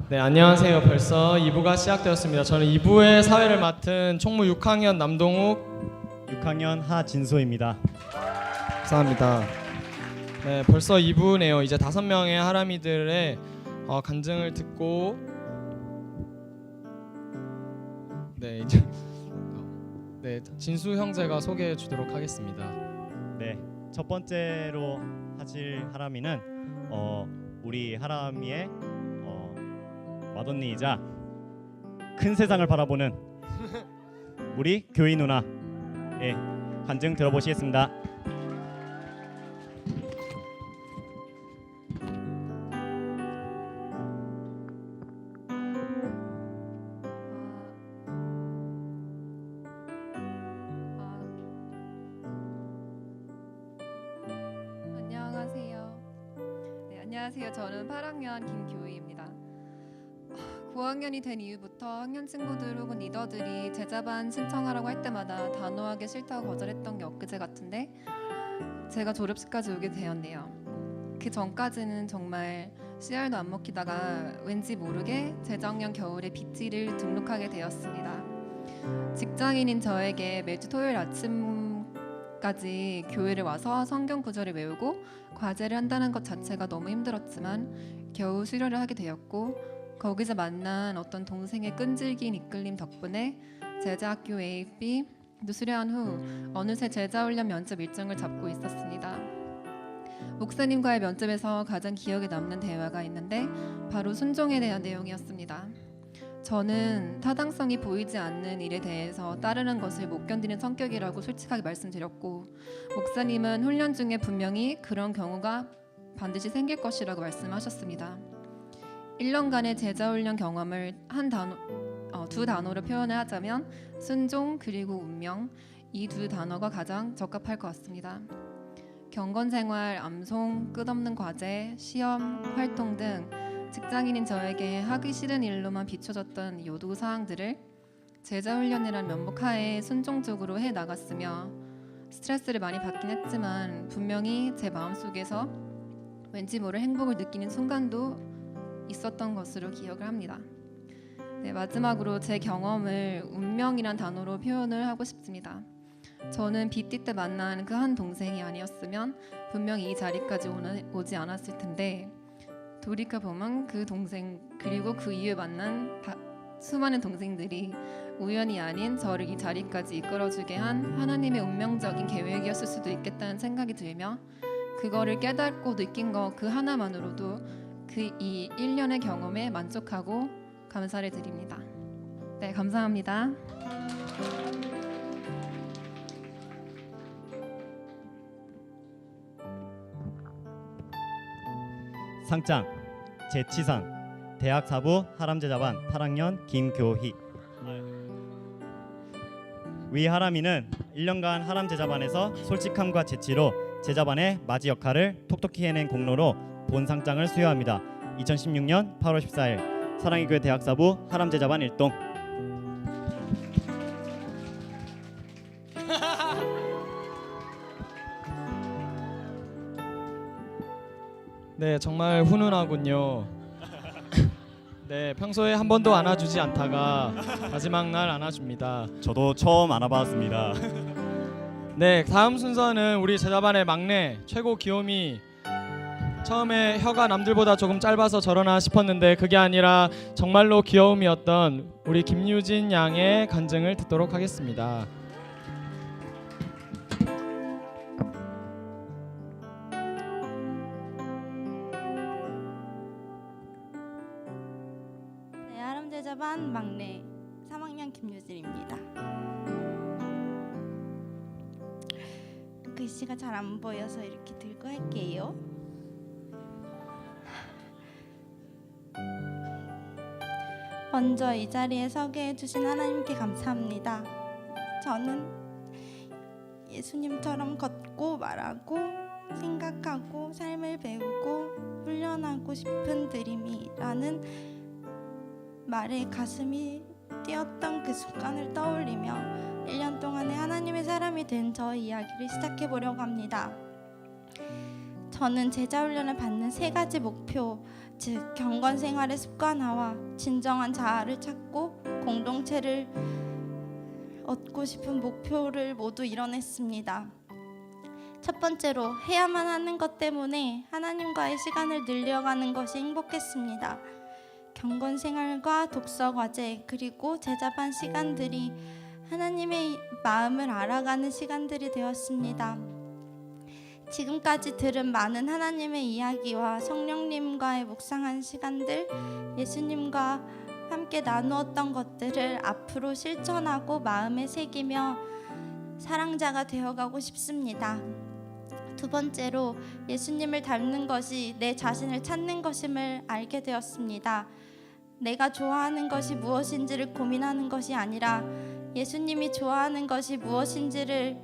B: 네, 안녕하세요. 벌써 2부가 시작되었습니다. 저는 2부의 사회를 맡은 총무 6학년 남동욱
H: 6학년 하진소입니다.
B: 감사합니다. 네, 벌써 2부네요. 이제 5명의 하람이들의 간증을 듣고 이제 진수 형제가 소개해 주도록 하겠습니다.
H: 네, 첫 번째로 하실 하람이는 우리 하람이의 맏언니이자 큰 세상을 바라보는 우리 교희 누나의 간증 들어보시겠습니다.
I: 안녕하세요. 저는 8학년 김교희입니다. 9학년이 된 이후부터 학년 친구들 혹은 리더들이 제자반 신청하라고 할 때마다 단호하게 싫다고 거절했던 게 엊그제 같은데 제가 졸업식까지 오게 되었네요. 그 전까지는 정말 씨알도 안 먹히다가 왠지 모르게 재작년 겨울에 BT를 등록하게 되었습니다. 직장인인 저에게 매주 토요일 아침까지 교회를 와서 성경 구절을 외우고 과제를 한다는 것 자체가 너무 힘들었지만 겨우 수료를 하게 되었고 거기서 만난 어떤 동생의 끈질긴 이끌림 덕분에 제자학교 A, B도 수료한 후 어느새 제자훈련 면접 일정을 잡고 있었습니다. 목사님과의 면접에서 가장 기억에 남는 대화가 있는데 바로 순종에 대한 내용이었습니다. 저는 타당성이 보이지 않는 일에 대해서 따르는 것을 못 견디는 성격이라고 솔직하게 말씀드렸고 목사님은 훈련 중에 분명히 그런 경우가 반드시 생길 것이라고 말씀하셨습니다. 1년간의 제자훈련 경험을 두 단어로 표현을 하자면 순종 그리고 운명, 이 두 단어가 가장 적합할 것 같습니다. 경건생활, 암송, 끝없는 과제, 시험, 활동 등 직장인인 저에게 하기 싫은 일로만 비춰졌던 요구사항들을 제자훈련이란 면목하에 순종적으로 해나갔으며 스트레스를 많이 받긴 했지만 분명히 제 마음속에서 왠지 모를 행복을 느끼는 순간도 있었던 것으로 기억을 합니다. 네, 마지막으로 제 경험을 운명이란 단어로 표현을 하고 싶습니다. 저는 BT 때 만난 그 한 동생이 아니었으면 분명히 이 자리까지 오지 않았을 텐데 돌이켜보면 그 동생 그리고 그 이후에 만난 수많은 동생들이 우연이 아닌 저를 이 자리까지 이끌어주게 한 하나님의 운명적인 계획이었을 수도 있겠다는 생각이 들며 그거를 깨닫고 느낀 거 그 하나만으로도 이 1년의 경험에 만족하고 감사를 드립니다. 네, 감사합니다.
H: 상장 재치상 대학 사부 하람제자반 8학년 김교희. 위 하람이는 1년간 하람제자반에서 솔직함과 재치로 제자반의 맞이 역할을 톡톡히 해낸 공로로 본 상장을 수여합니다. 2016년 8월 14일 사랑의 교회 대학 사부 하람제자반 1동.
B: 네, 정말 훈훈하군요. 네, 평소에 한 번도 안아주지 않다가 마지막 날 안아줍니다.
H: 저도 처음 안아봤습니다.
B: 네, 다음 순서는 우리 제자반의 막내 최고 귀요미. 처음에 혀가 남들보다 조금 짧아서 저러나 싶었는데 그게 아니라 정말로 귀여움이었던 우리 김유진 양의 간증을 듣도록 하겠습니다.
J: 네, 하람제자반 막내 3학년 김유진입니다. 글씨가 잘 안 보여서 이렇게 들고 할게요. 먼저 이 자리에 서게 해주신 하나님께 감사합니다. 저는 예수님처럼 걷고 말하고 생각하고 삶을 배우고 훈련하고 싶은 드림이라는 말에 가슴이 뛰었던 그 순간을 떠올리며 1년 동안의 하나님의 사람이 된 저의 이야기를 시작해 보려고 합니다. 저는 제자훈련을 받는 3가지 목표, 즉 경건 생활의 습관화와 진정한 자아를 찾고 공동체를 얻고 싶은 목표를 모두 이뤄냈습니다. 첫 번째로 해야만 하는 것 때문에 하나님과의 시간을 늘려가는 것이 행복했습니다. 경건 생활과 독서 과제 그리고 제자반 시간들이 하나님의 마음을 알아가는 시간들이 되었습니다. 지금까지 들은 많은 하나님의 이야기와 성령님과의 묵상한 시간들, 예수님과 함께 나누었던 것들을 앞으로 실천하고 마음에 새기며 사랑자가 되어가고 싶습니다. 두 번째로 예수님을 닮는 것이 내 자신을 찾는 것임을 알게 되었습니다. 내가 좋아하는 것이 무엇인지를 고민하는 것이 아니라 예수님이 좋아하는 것이 무엇인지를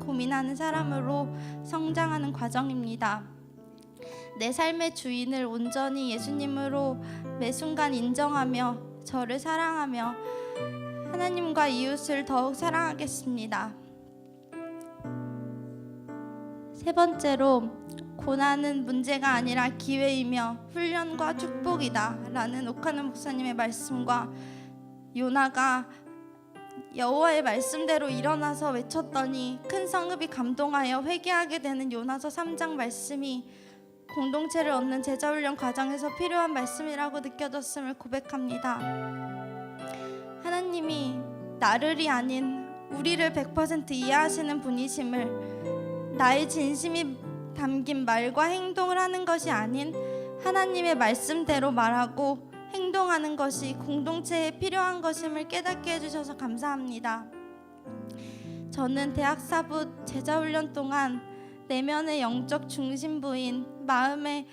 J: 고민하는 사람으로 성장하는 과정입니다. 내 삶의 주인을 온전히 예수님으로 매 순간 인정하며 저를 사랑하며 하나님과 이웃을 더욱 사랑하겠습니다. 세 번째로 고난은 문제가 아니라 기회이며 훈련과 축복이다 라는 오카노 목사님의 말씀과 요나가 여호와의 말씀대로 일어나서 외쳤더니 큰 성읍이 감동하여 회개하게 되는 요나서 3장 말씀이 공동체를 얻는 제자훈련 과정에서 필요한 말씀이라고 느껴졌음을 고백합니다. 하나님이 나를이 아닌 우리를 100% 이해하시는 분이심을, 나의 진심이 담긴 말과 행동을 하는 것이 아닌 하나님의 말씀대로 말하고 행동하는 것이 공동체에 필요한 것임을 깨닫게 해주셔서 감사합니다. 저는 대학사부 제자훈련 동안 내면의 영적 중심부인 마음의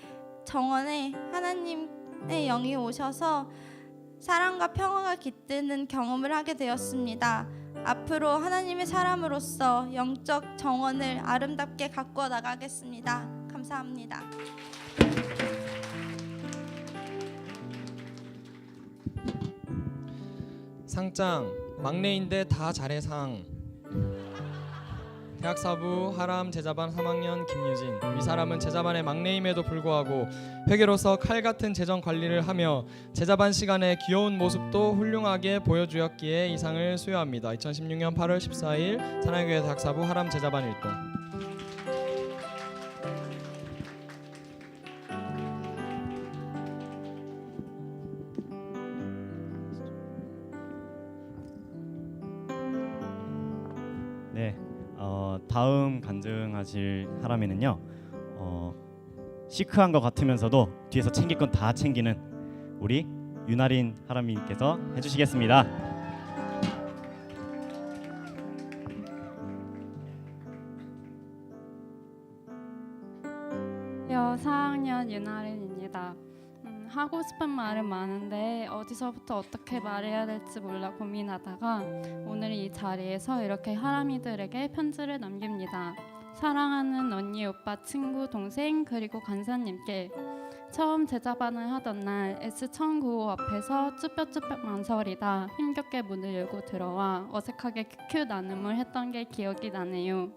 J: 정원에 하나님의 영이 오셔서 사랑과 평화가 깃드는 경험을 하게 되었습니다. 앞으로 하나님의 사람으로서 영적 정원을 아름답게 가꾸어 나가겠습니다. 감사합니다.
B: 상장 막내인데 다 잘해 상. 대학사부 하람 제자반 3학년 김유진. 이 사람은 제자반의 막내임에도 불구하고 회계로서 칼같은 재정 관리를 하며 제자반 시간에 귀여운 모습도 훌륭하게 보여주었기에 이 상을 수여합니다. 2016년 8월 14일 사랑교회 대학사부 하람 제자반 일동.
H: 네, 다음 간증하실 하람이는요, 시크한 것 같으면서도 뒤에서 챙길 건 다 챙기는 우리 윤아린 하람님께서 해주시겠습니다.
F: 여 4학년 윤아린입니다. 하고 싶은 말은 많은데 어디서부터 어떻게 말해야 될지 몰라 고민하다가 오늘 이 자리에서 이렇게 하람이들에게 편지를 남깁니다. 사랑하는 언니, 오빠, 친구, 동생 그리고 간사님께 처음 제자반을 하던 날 S1095 앞에서 쭈뼛쭈뼛 망설이다 힘겹게 문을 열고 들어와 어색하게 큐큐 나눔을 했던 게 기억이 나네요.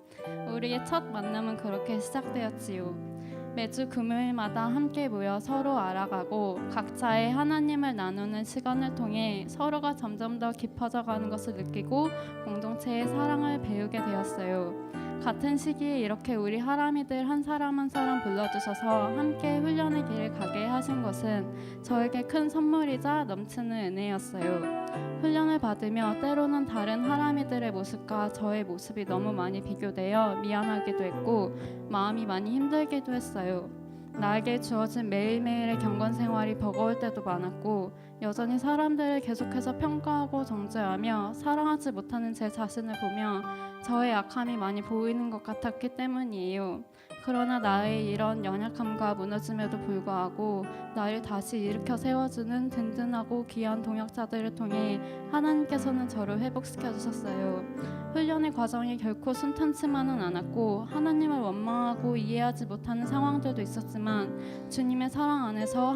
F: 우리의 첫 만남은 그렇게 시작되었지요. 매주 금요일마다 함께 모여 서로 알아가고 각자의 하나님을 나누는 시간을 통해 서로가 점점 더 깊어져가는 것을 느끼고 공동체의 사랑을 배우게 되었어요. 같은 시기에 이렇게 우리 하람이들 한 사람 한 사람 불러주셔서 함께 훈련의 길을 가게 하신 것은 저에게 큰 선물이자 넘치는 은혜였어요. 훈련을 받으며 때로는 다른 하람이들의 모습과 저의 모습이 너무 많이 비교되어 미안하기도 했고 마음이 많이 힘들기도 했어요. 나에게 주어진 매일매일의 경건 생활이 버거울 때도 많았고 여전히 사람들을 계속해서 평가하고 정죄하며 사랑하지 못하는 제 자신을 보며 저의 약함이 많이 보이는 것 같았기 때문이에요. 그러나 나의 이런 연약함과 무너짐에도 불구하고 나를 다시 일으켜 세워주는 든든하고 귀한 동역자들을 통해 하나님께서는 저를 회복시켜 주셨어요. 훈련의 과정이 결코 순탄치만은 않았고 하나님을 원망하고 이해하지 못하는 상황들도 있었지만 주님의 사랑 안에서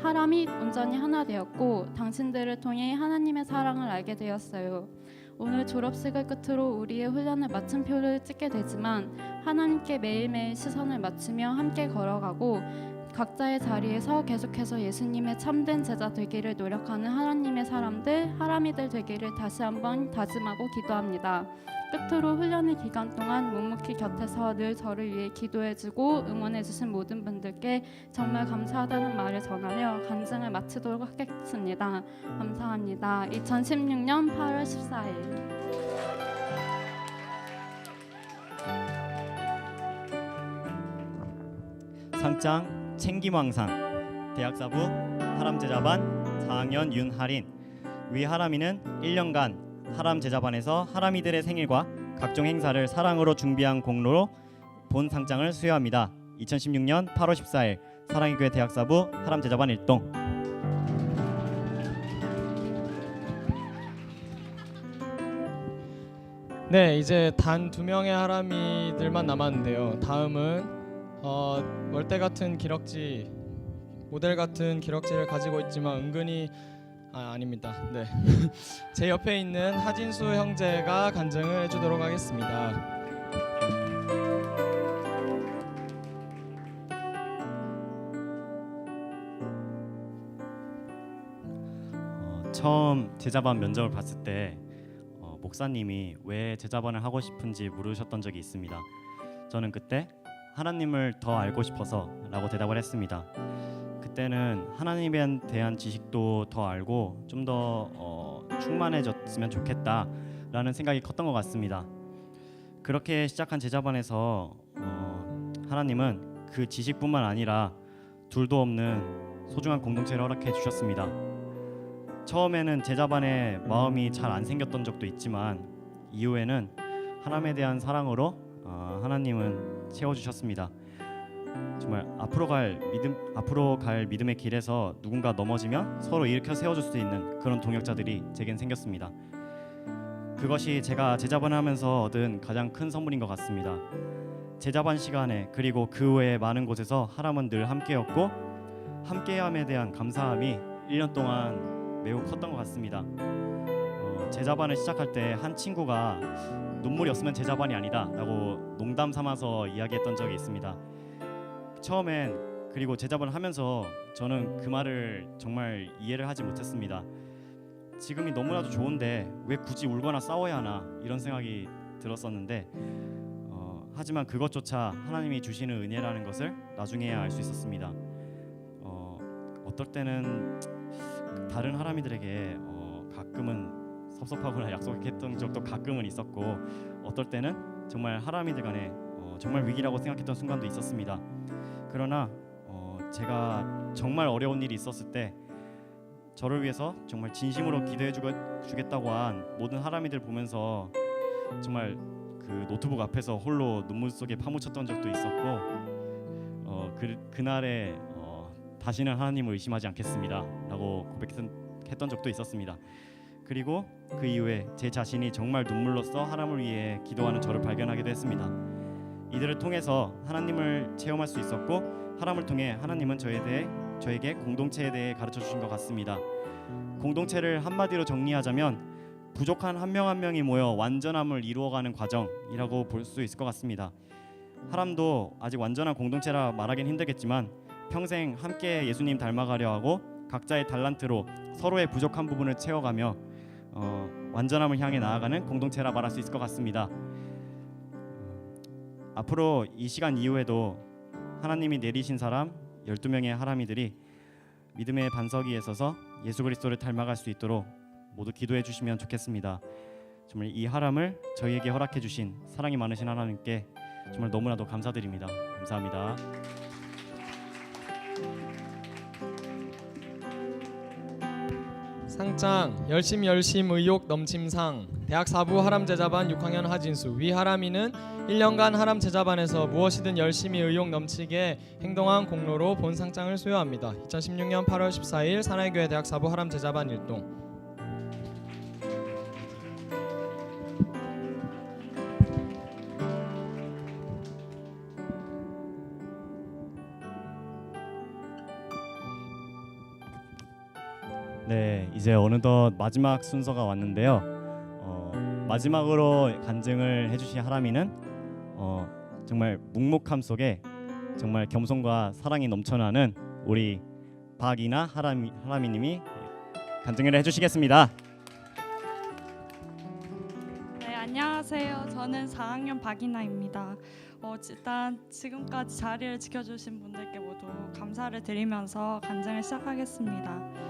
F: 하람이 온전히 하나 되었고 당신들을 통해 하나님의 사랑을 알게 되었어요. 오늘 졸업식을 끝으로 우리의 훈련의 마침표를 찍게 되지만 하나님께 매일매일 시선을 맞추며 함께 걸어가고 각자의 자리에서 계속해서 예수님의 참된 제자 되기를 노력하는 하나님의 사람들, 하람이들 되기를 다시 한번 다짐하고 기도합니다. 끝으로 훈련의 기간 동안 묵묵히 곁에서 늘 저를 위해 기도해주고 응원해주신 모든 분들께 정말 감사하다는 말을 전하며 간증을 마치도록 하겠습니다. 감사합니다. 2016년 8월 14일.
H: 상장 챙김왕상 대학사부 하람제자반 4학년 윤하린. 위 하람이는 1년간 하람제자반에서 하람이들의 생일과 각종 행사를 사랑으로 준비한 공로로 본 상장을 수여합니다. 2016년 8월 14일 사랑의 교회 대학사부 하람제자반 1동.
B: 네, 이제 단 2명의 하람이들만 남았는데요. 다음은 월대 같은 기럭지, 모델 같은 기럭지를 가지고 있지만 은근히 아닙니다. 네, 제 옆에 있는 하진수 형제가 간증을 해주도록 하겠습니다.
H: 처음 제자반 면접을 봤을 때 목사님이 왜 제자반을 하고 싶은지 물으셨던 적이 있습니다. 저는 그때 하나님을 더 알고 싶어서라고 대답을 했습니다. 그때는 하나님에 대한 지식도 더 알고 좀 더 충만해졌으면 좋겠다라는 생각이 컸던 것 같습니다. 그렇게 시작한 제자반에서 하나님은 그 지식뿐만 아니라 둘도 없는 소중한 공동체를 허락해 주셨습니다. 처음에는 제자반에 마음이 잘 안 생겼던 적도 있지만 이후에는 하나님에 대한 사랑으로 하나님은 채워주셨습니다. 정말 앞으로 갈 믿음의 길에서 누군가 넘어지면 서로 일으켜 세워줄 수 있는 그런 동역자들이 제겐 생겼습니다. 그것이 제가 제자반을 하면서 얻은 가장 큰 선물인 것 같습니다. 제자반 시간에 그리고 그 외에 많은 곳에서 하람은 늘 함께였고 함께함에 대한 감사함이 1년 동안 매우 컸던 것 같습니다. 제자반을 시작할 때 한 친구가 눈물이 없으면 제자반이 아니다 라고 농담 삼아서 이야기했던 적이 있습니다. 처음엔 그리고 제자반을 하면서 저는 그 말을 정말 이해를 하지 못했습니다. 지금이 너무나도 좋은데 왜 굳이 울거나 싸워야 하나 이런 생각이 들었었는데 하지만 그것조차 하나님이 주시는 은혜라는 것을 나중에야 알 수 있었습니다. 어떨 때는 다른 하람이들에게 가끔은 섭섭하거나 약속했던 적도 가끔은 있었고 어떨 때는 정말 하람이들 간에 정말 위기라고 생각했던 순간도 있었습니다. 그러나 제가 정말 어려운 일이 있었을 때 저를 위해서 정말 진심으로 기도해 주겠다고 한 모든 하람이들 보면서 정말 그 노트북 앞에서 홀로 눈물 속에 파묻혔던 적도 있었고 그날에 다시는 하나님을 의심하지 않겠습니다 라고 고백했던 적도 있었습니다. 그리고 그 이후에 제 자신이 정말 눈물로써 하나님을 위해 기도하는 저를 발견하기도 했습니다. 이들을 통해서 하나님을 체험할 수 있었고 하나님을 통해 하나님은 저에게 공동체에 대해 가르쳐 주신 것 같습니다. 공동체를 한마디로 정리하자면 부족한 한 명 한 명이 모여 완전함을 이루어가는 과정이라고 볼 수 있을 것 같습니다. 하람도 아직 완전한 공동체라 말하긴 힘들겠지만 평생 함께 예수님 닮아가려 하고 각자의 달란트로 서로의 부족한 부분을 채워가며 완전함을 향해 나아가는 공동체라 말할 수 있을 것 같습니다. 앞으로 이 시간 이후에도 하나님이 내리신 사람 12명의 하람이들이 믿음의 반석 위에 서서 예수 그리스도를 닮아갈 수 있도록 모두 기도해 주시면 좋겠습니다. 정말 이 하람을 저희에게 허락해 주신 사랑이 많으신 하나님께 정말 너무나도 감사드립니다. 감사합니다.
B: 상장 열심 의욕 넘침상 대학 4부 하람제자반 6학년 하진수. 위 하람이는 1년간 하람제자반에서 무엇이든 열심히 의욕 넘치게 행동한 공로로 본 상장을 수여합니다. 2016년 8월 14일 사나이교회 대학 4부 하람제자반 1동.
H: 네, 이제 어느덧 마지막 순서가 왔는데요. 마지막으로 간증을 해주신 하람이는 정말 묵묵함 속에 정말 겸손과 사랑이 넘쳐나는 우리 박이나 하람이님이 간증을 해주시겠습니다.
K: 네, 안녕하세요. 저는 4학년 박이나입니다. 일단 지금까지 자리를 지켜주신 분들께 모두 감사를 드리면서 간증을 시작하겠습니다.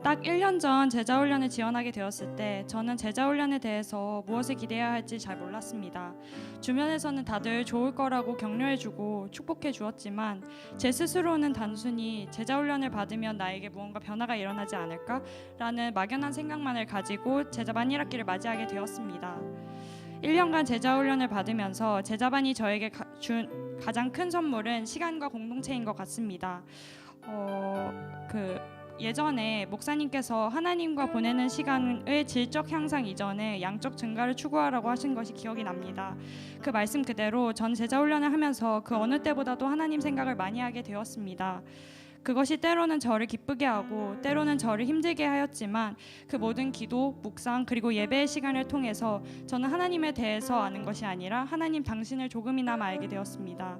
K: 딱 1년 전 제자훈련에 지원하게 되었을 때 저는 제자훈련에 대해서 무엇을 기대해야 할지 잘 몰랐습니다. 주변에서는 다들 좋을 거라고 격려해주고 축복해 주었지만 제 스스로는 단순히 제자훈련을 받으면 나에게 무언가 변화가 일어나지 않을까라는 막연한 생각만을 가지고 제자반 1학기를 맞이하게 되었습니다. 1년간 제자훈련을 받으면서 제자반이 저에게 준 가장 큰 선물은 시간과 공동체인 것 같습니다. 예전에 목사님께서 하나님과 보내는 시간의 질적 향상 이전에 양적 증가를 추구하라고 하신 것이 기억이 납니다. 그 말씀 그대로 전 제자훈련을 하면서 그 어느 때보다도 하나님 생각을 많이 하게 되었습니다. 그것이 때로는 저를 기쁘게 하고 때로는 저를 힘들게 하였지만 그 모든 기도, 묵상 그리고 예배의 시간을 통해서 저는 하나님에 대해서 아는 것이 아니라 하나님 당신을 조금이나마 알게 되었습니다.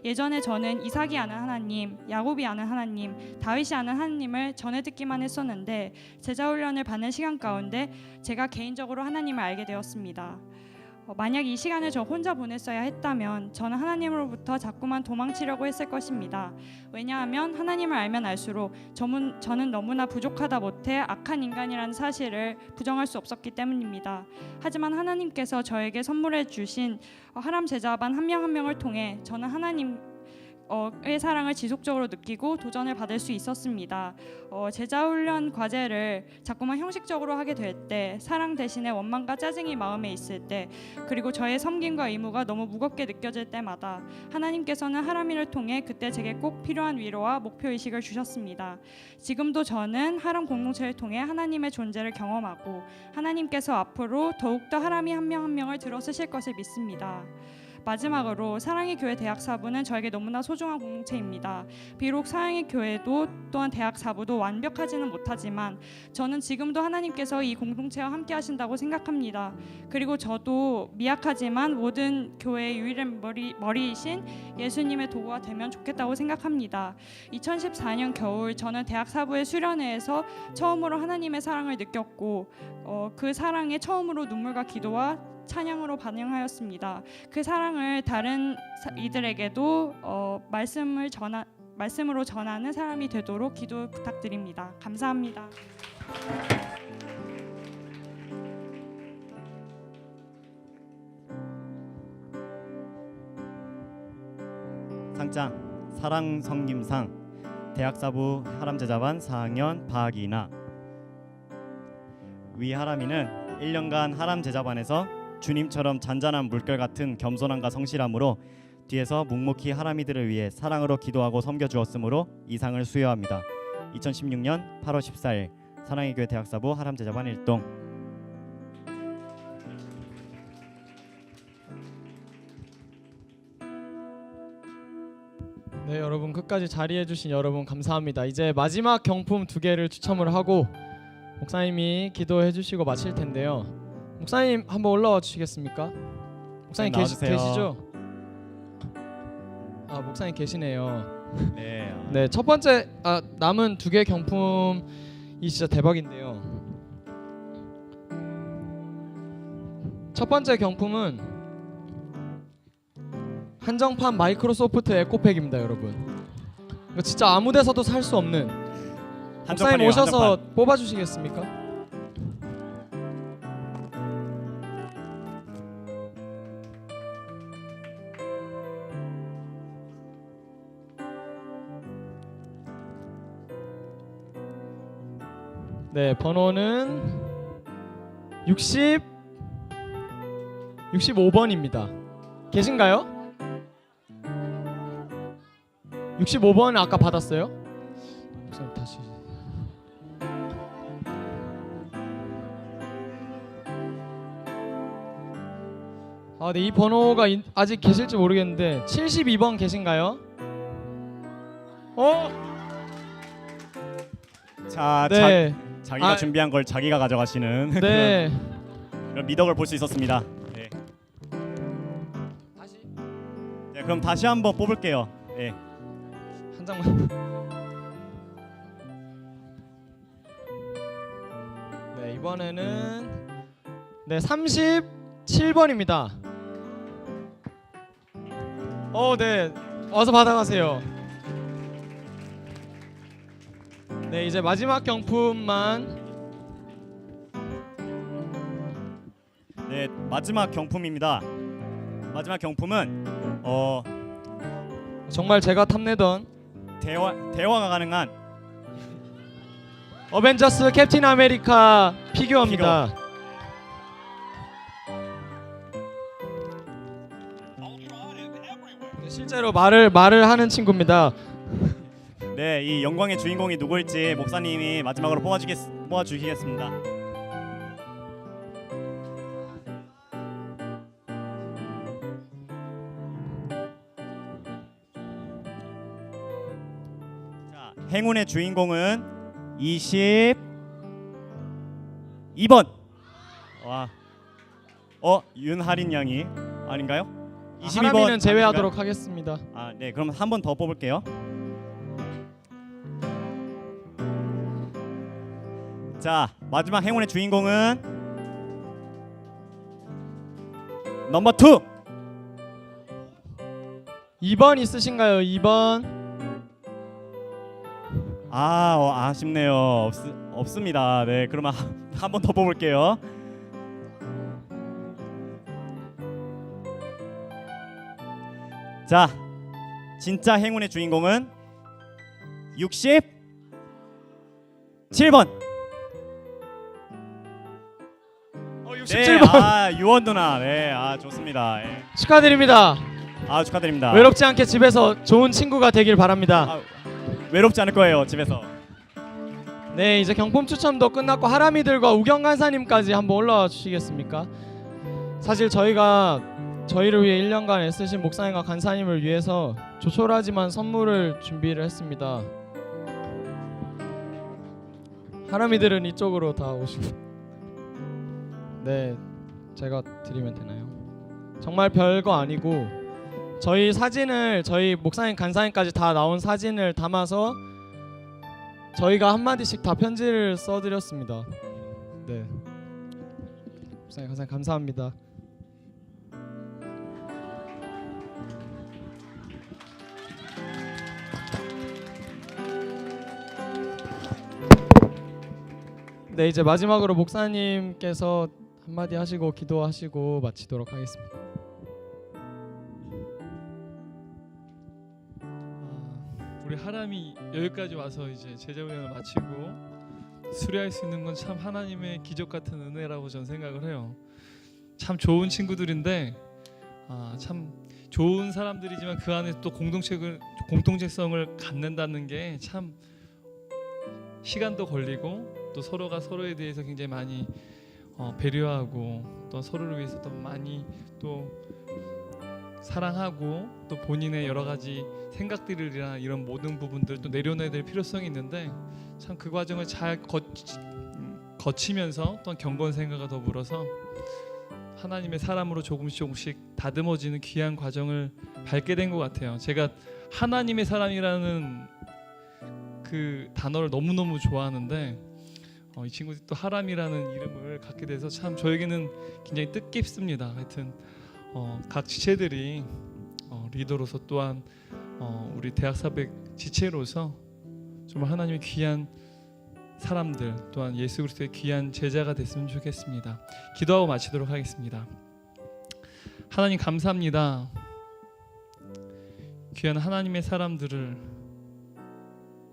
K: 예전에 저는 이삭이 아는 하나님, 야곱이 아는 하나님, 다윗이 아는 하나님을 전해 듣기만 했었는데 제자훈련을 받는 시간 가운데 제가 개인적으로 하나님을 알게 되었습니다. 만약 이 시간을 저 혼자 보냈어야 했다면 저는 하나님으로부터 자꾸만 도망치려고 했을 것입니다. 왜냐하면 하나님을 알면 알수록 저는 너무나 부족하다 못해 악한 인간이라는 사실을 부정할 수 없었기 때문입니다. 하지만 하나님께서 저에게 선물해 주신 하람 제자반 한 명 한 명을 통해 저는 하나님의 사랑을 지속적으로 느끼고 도전을 받을 수 있었습니다. 제자훈련 과제를 자꾸만 형식적으로 하게 될 때, 사랑 대신에 원망과 짜증이 마음에 있을 때, 그리고 저의 섬김과 의무가 너무 무겁게 느껴질 때마다 하나님께서는 하람이를 통해 그때 제게 꼭 필요한 위로와 목표의식을 주셨습니다. 지금도 저는 하람 공동체를 통해 하나님의 존재를 경험하고 하나님께서 앞으로 더욱더 하람이 한 명 한 명을 들어쓰실 것을 믿습니다. 마지막으로 사랑의 교회 대학사부는 저에게 너무나 소중한 공동체입니다. 비록 사랑의 교회도 또한 대학사부도 완벽하지는 못하지만 저는 지금도 하나님께서 이 공동체와 함께 하신다고 생각합니다. 그리고 저도 미약하지만 모든 교회의 유일한 머리이신 예수님의 도구가 되면 좋겠다고 생각합니다. 2014년 겨울 저는 대학사부의 수련회에서 처음으로 하나님의 사랑을 느꼈고 그 사랑에 처음으로 눈물과 기도와 찬양으로 반응하였습니다. 그 사랑을 다른 이들에게도 말씀으로 전하는 사람이 되도록 기도 부탁드립니다. 감사합니다.
H: 상장 사랑 섬김상 대학사부 하람제자반 4학년 박이나. 위 하람이는 1년간 하람제자반에서 주님처럼 잔잔한 물결 같은 겸손함과 성실함으로 뒤에서 묵묵히 하람이들을 위해 사랑으로 기도하고 섬겨주었으므로 이 상을 수여합니다. 2016년 8월 14일 사랑의 교회 대학사부 하람제자반 1동.
B: 네, 여러분 끝까지 자리해주신 여러분 감사합니다. 이제 마지막 경품 2개를 추첨을 하고 목사님이 기도해주시고 마칠 텐데요. 목사님 한번 올라와 주시겠습니까? 목사님 계시죠? 아, 목사님 계시네요.
H: 네.
B: 네, 첫 번째 남은 2개 경품이 진짜 대박인데요. 첫 번째 경품은 한정판 마이크로소프트 에코백입니다, 여러분. 이거 진짜 아무 데서도 살 수 없는. 목사님 오셔서 뽑아주시겠습니까? 네, 번호는 65번입니다. 계신가요? 65번 아까 받았어요? 목사님 다시. 네, 이 번호가 아직 계실지 모르겠는데 72번 계신가요?
H: 자,
B: 네.
H: 자기가 준비한 걸 자기가 가져가시는
B: 네.
H: 그런 미덕을 볼 수 있었습니다. 네. 네, 그럼 다시 한번 뽑을게요. 예.
B: 한 장만. 네, 이번에는 네, 37번입니다. 네. 와서 받아가세요. 네, 이제 마지막 경품만.
H: 네, 마지막 경품입니다. 마지막 경품은
B: 정말 제가 탐내던
H: 대화가 가능한
B: 어벤져스 캡틴 아메리카 피규어입니다. 실제로 말을 하는 친구입니다.
H: 네, 이 영광의 주인공이 누구일지 목사님이 마지막으로 뽑아주시겠습니다. 자, 행운의 주인공은 22번. 와, 윤하린 양이 아닌가요? 22번
B: 하람이는 제외하도록 하겠습니다.
H: 네, 그럼 한 번 더 뽑을게요. 자, 마지막 행운의 주인공은 넘버 2.
B: 2번 있으신가요? 2번.
H: 아쉽네요. 없습니다. 네, 그러면 한 번 더 뽑을게요. 자, 진짜 행운의 주인공은 67번.
B: 67번.
H: 유원 누나. 네, 좋습니다. 네.
B: 축하드립니다.
H: 축하드립니다.
B: 외롭지 않게 집에서 좋은 친구가 되길 바랍니다.
H: 외롭지 않을 거예요, 집에서.
B: 네, 이제 경품 추첨도 끝났고 하람이들과 우경 간사님까지 한번 올라와 주시겠습니까? 사실 저희를 위해 1년간 애쓰신 목사님과 간사님을 위해서 조촐하지만 선물을 준비를 했습니다. 하람이들은 이쪽으로 다 오시고. 네, 제가 드리면 되나요? 정말 별거 아니고 저희 사진을 저희 목사님 간사님까지 다 나온 사진을 담아서 저희가 한마디씩 다 편지를 써드렸습니다. 네, 목사님 간사님 감사합니다. 네, 이제 마지막으로 목사님께서 한마디 하시고 기도하시고 마치도록 하겠습니다.
L: 우리 하람이 여기까지 와서 이제 제자훈련을 마치고 수료할 수 있는 건 참 하나님의 기적 같은 은혜라고 저는 생각을 해요. 참 좋은 친구들인데 참 좋은 사람들이지만 그 안에 또 공동체성을 갖는다는 게 참 시간도 걸리고 또 서로가 서로에 대해서 굉장히 많이 배려하고 또 서로를 위해서 더 많이 또 사랑하고 또 본인의 여러 가지 생각들이나 이런 모든 부분들 또 내려놔야 될 필요성이 있는데 참 그 과정을 잘 거치면서 또 경건 생각과 더불어서 하나님의 사람으로 조금씩 다듬어지는 귀한 과정을 밟게 된 것 같아요. 제가 하나님의 사람이라는 그 단어를 너무너무 좋아하는데 이 친구들이 또 하람이라는 이름을 갖게 돼서 참 저에게는 굉장히 뜻깊습니다. 하여튼 각 지체들이 리더로서 또한 우리 대학사백 지체로서 정말 하나님의 귀한 사람들 또한 예수 그리스도의 귀한 제자가 됐으면 좋겠습니다. 기도하고 마치도록 하겠습니다. 하나님 감사합니다. 귀한 하나님의 사람들을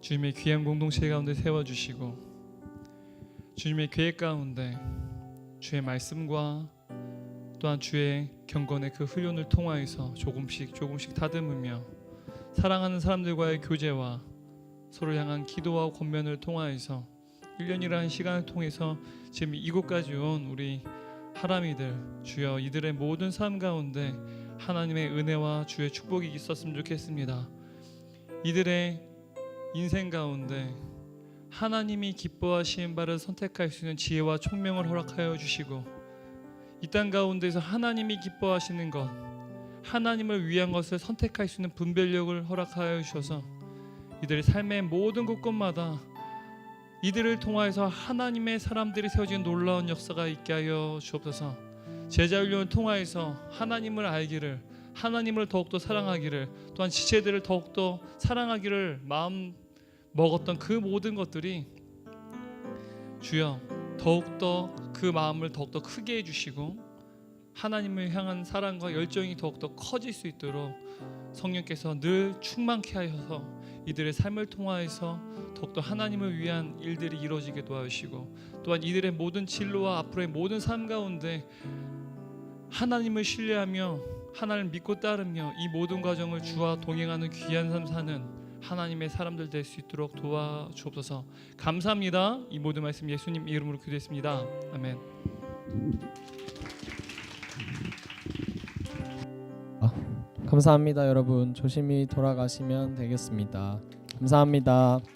L: 주님의 귀한 공동체 가운데 세워주시고 주님의 계획 가운데 주의 말씀과 또한 주의 경건의 그 훈련을 통하여서 조금씩 다듬으며 사랑하는 사람들과의 교제와 서로 향한 기도와 권면을 통하여서 1년이라는 시간을 통해서 지금 이곳까지 온 우리 하람이들 주여 이들의 모든 삶 가운데 하나님의 은혜와 주의 축복이 있었으면 좋겠습니다. 이들의 인생 가운데 하나님이 기뻐하시는 바를 선택할 수 있는 지혜와 총명을 허락하여 주시고 이 땅 가운데서 하나님이 기뻐하시는 것 하나님을 위한 것을 선택할 수 있는 분별력을 허락하여 주셔서 이들의 삶의 모든 곳곳마다 이들을 통하여서 하나님의 사람들이 세워진 놀라운 역사가 있게 하여 주옵소서. 제자훈련을 통하여서 하나님을 알기를, 하나님을 더욱더 사랑하기를, 또한 지체들을 더욱더 사랑하기를 마음 먹었던 그 모든 것들이 주여 더욱더 그 마음을 더욱더 크게 해주시고 하나님을 향한 사랑과 열정이 더욱더 커질 수 있도록 성령께서 늘 충만케 하셔서 이들의 삶을 통하여서 더욱더 하나님을 위한 일들이 이루어지게 도와주시고, 또한 이들의 모든 진로와 앞으로의 모든 삶 가운데 하나님을 신뢰하며 하나님을 믿고 따르며 이 모든 과정을 주와 동행하는 귀한 삶 사는 하나님의 사람들 될 수 있도록 도와주옵소서. 감사합니다. 이 모든 말씀 예수님 이름으로 기도했습니다. 아멘.
B: 감사합니다. 여러분 조심히 돌아가시면 되겠습니다. 감사합니다.